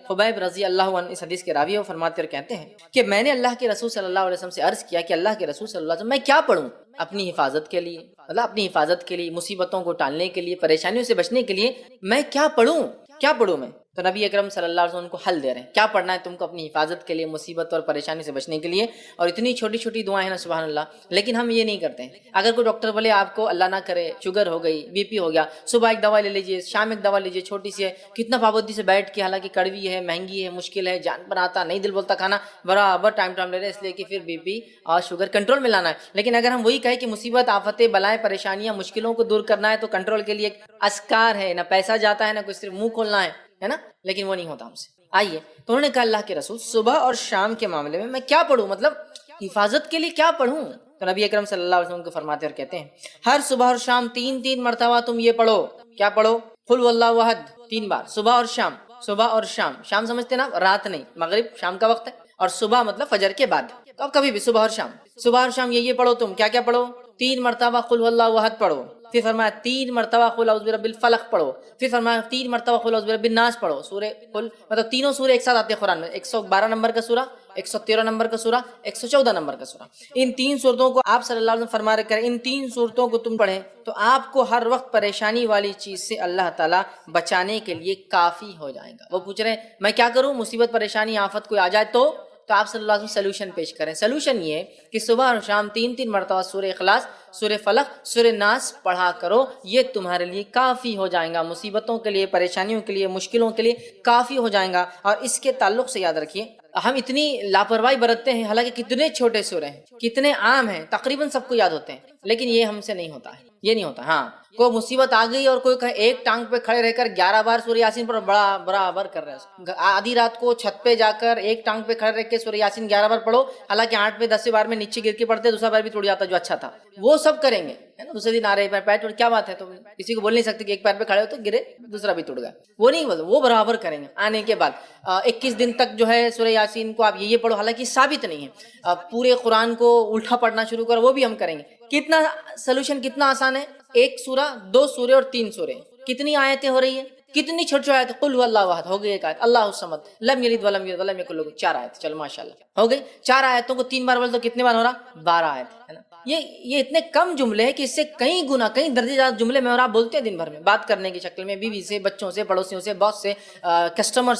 خبیب رضی اللہ عنہ اس حدیث کے راوی اور فرماتے اور کہتے ہیں کہ میں نے اللہ کے رسول صلی اللہ علیہ وسلم سے عرض کیا کہ اللہ کے رسول صلی اللہ علیہ وسلم میں کیا پڑھوں اپنی حفاظت کے لیے، مطلب اپنی حفاظت کے لیے، مصیبتوں کو ٹالنے کے لیے، پریشانیوں سے بچنے کے لیے میں کیا پڑھوں میں؟ تو نبی اکرم صلی اللہ علیہ وسلم کو حل دے رہے ہیں، کیا پڑھنا ہے تم کو اپنی حفاظت کے لیے، مصیبت اور پریشانی سے بچنے کے لیے، اور اتنی چھوٹی چھوٹی دعائیں ہیں نا سبحان اللہ، لیکن ہم یہ نہیں کرتے ہیں۔ اگر کوئی ڈاکٹر بولے آپ کو اللہ نہ کرے شوگر ہو گئی، بی پی ہو گیا، صبح ایک دوا لے لیجیے، شام ایک دوا لیجیے، چھوٹی سی ہے، کتنا پابندی سے بیٹھ کے، حالانکہ کڑوی ہے، مہنگی ہے، مشکل ہے، جان پر آتا نہیں، دل بولتا کھانا، برابر ٹائم لے رہے اس لیے کہ پھر بی پی اور شوگر کنٹرول میں لانا ہے۔ لیکن اگر ہم وہی کہیں کہ مصیبت، آفتیں، بلائیں، پریشانیاں، مشکلوں کو دور کرنا ہے تو کنٹرول کے لیے ایک اذکار ہے، نہ پیسہ جاتا ہے، نہ کوئی صرف منہ کھولنا ہے نا، لیکن وہ نہیں ہوتا ہم سے۔ آئیے تو انہوں نے کہا اللہ کے رسول صبح اور شام کے معاملے میں کیا پڑھوں، مطلب حفاظت کے لیے کیا پڑھوں؟ تو نبی اکرم صلی اللہ علیہ وسلم کو فرماتے اور کہتے ہیں ہر صبح اور شام 3 مرتبہ تم یہ پڑھو، کیا پڑھو؟ قل هو اللہ احد 3 بار، صبح اور شام، صبح اور شام، شام سمجھتے نا رات نہیں، مغرب شام کا وقت ہے، اور صبح مطلب فجر کے بعد، تو اب کبھی بھی صبح اور شام یہ پڑھو تم، کیا پڑھو؟ 3 مرتبہ قل هو اللہ احد پڑھو، پھر فرمایا 3 مرتبہ قل اعوذ برب الفلق پڑھو، پھر فرمایا 3 مرتبہ قل اعوذ برب الناس پڑھو۔ سورہ قل مطلب تینوں سورے ایک ساتھ آتے ہیں قرآن میں، 112 نمبر کا سورہ، 113 نمبر کا سورہ، 114 نمبر کا سورہ۔ ان 3 سورتوں کو آپ صلی اللہ علیہ وسلم فرما رہے ان 3 سورتوں کو تم پڑھیں تو آپ کو ہر وقت پریشانی والی چیز سے اللہ تعالیٰ بچانے کے لیے کافی ہو جائے گا۔ وہ پوچھ رہے ہیں میں کیا کروں، مصیبت، پریشانی، آفت کوئی آ جائے تو تو آپ صلی اللہ علیہ وسلم سلوشن پیش کریں. سلوشن یہ کہ صبح اور شام 3 مرتبہ سورہ اخلاص، سورہ فلق، سورہ ناس پڑھا کرو. یہ تمہارے لیے کافی ہو جائے گا، مصیبتوں کے لیے، پریشانیوں کے لیے، مشکلوں کے لیے کافی ہو جائے گا. اور اس کے تعلق سے یاد رکھیے، ہم اتنی لاپرواہی برتتے ہیں، حالانکہ کتنے چھوٹے سورے ہیں، کتنے عام ہیں، تقریباً سب کو یاد ہوتے ہیں، لیکن یہ ہم سے نہیں ہوتا ہے، یہ نہیں ہوتا. ہاں کوئی مصیبت آ گئی اور کوئی کہے ایک ٹانگ پہ کھڑے رہ کر 11 بار سورہ یاسین پر برابر کر رہے ہیں. آدھی رات کو چھت پہ جا کر ایک ٹانگ پہ کھڑے رہ کے سورہ یاسین 11 بار پڑھو، حالانکہ 8 بار 10 بار میں نیچے گر کے پڑھتے، دوسرا بار بھی ٹوٹ جاتا جو اچھا تھا. وہ سب کریں گے، دوسرے دن آ رہے پیر ٹوٹ، کیا بات ہے؟ تو کسی کو بول نہیں سکتے کہ ایک پیر پہ کھڑے ہو تو گرے دوسرا بھی ٹوٹ گیا. وہ نہیں بولتے، وہ برابر کریں گے. آنے کے بعد 21 دن تک جو ہے سورہ یاسین کو آپ یہ پڑھو، حالانکہ ثابت نہیں ہے. پورے قرآن کو الٹا پڑھنا شروع کرو، وہ بھی ہم کریں گے. کتنا سلوشن کتنا آسان ہے. 1 سورہ، 2 سورے اور 3 سورے. کتنی آیتیں ہو رہی ہیں؟ کتنی چھوٹی چھوٹی آیتیں. قل هو اللہ احد ہو گئی ایک آیت، اللہ الصمد، لم یلد ولم یولد ولم یکن له، 4 آیت. چلو ماشاءاللہ ہو گئی. 4 آیتوں کو 3 بار بول تو کتنے بار ہو رہا؟ 12 آیت ہے نا. یہ اتنے کم جملے ہیں کہ اس سے کئی گنا، کئی درجے زیادہ جملے میں اور آپ بولتے ہیں دن بھر میں، بات کرنے کی شکل میں، بیوی سے، بچوں سے، پڑوسیوں سے، باس سے، کسٹمر سے.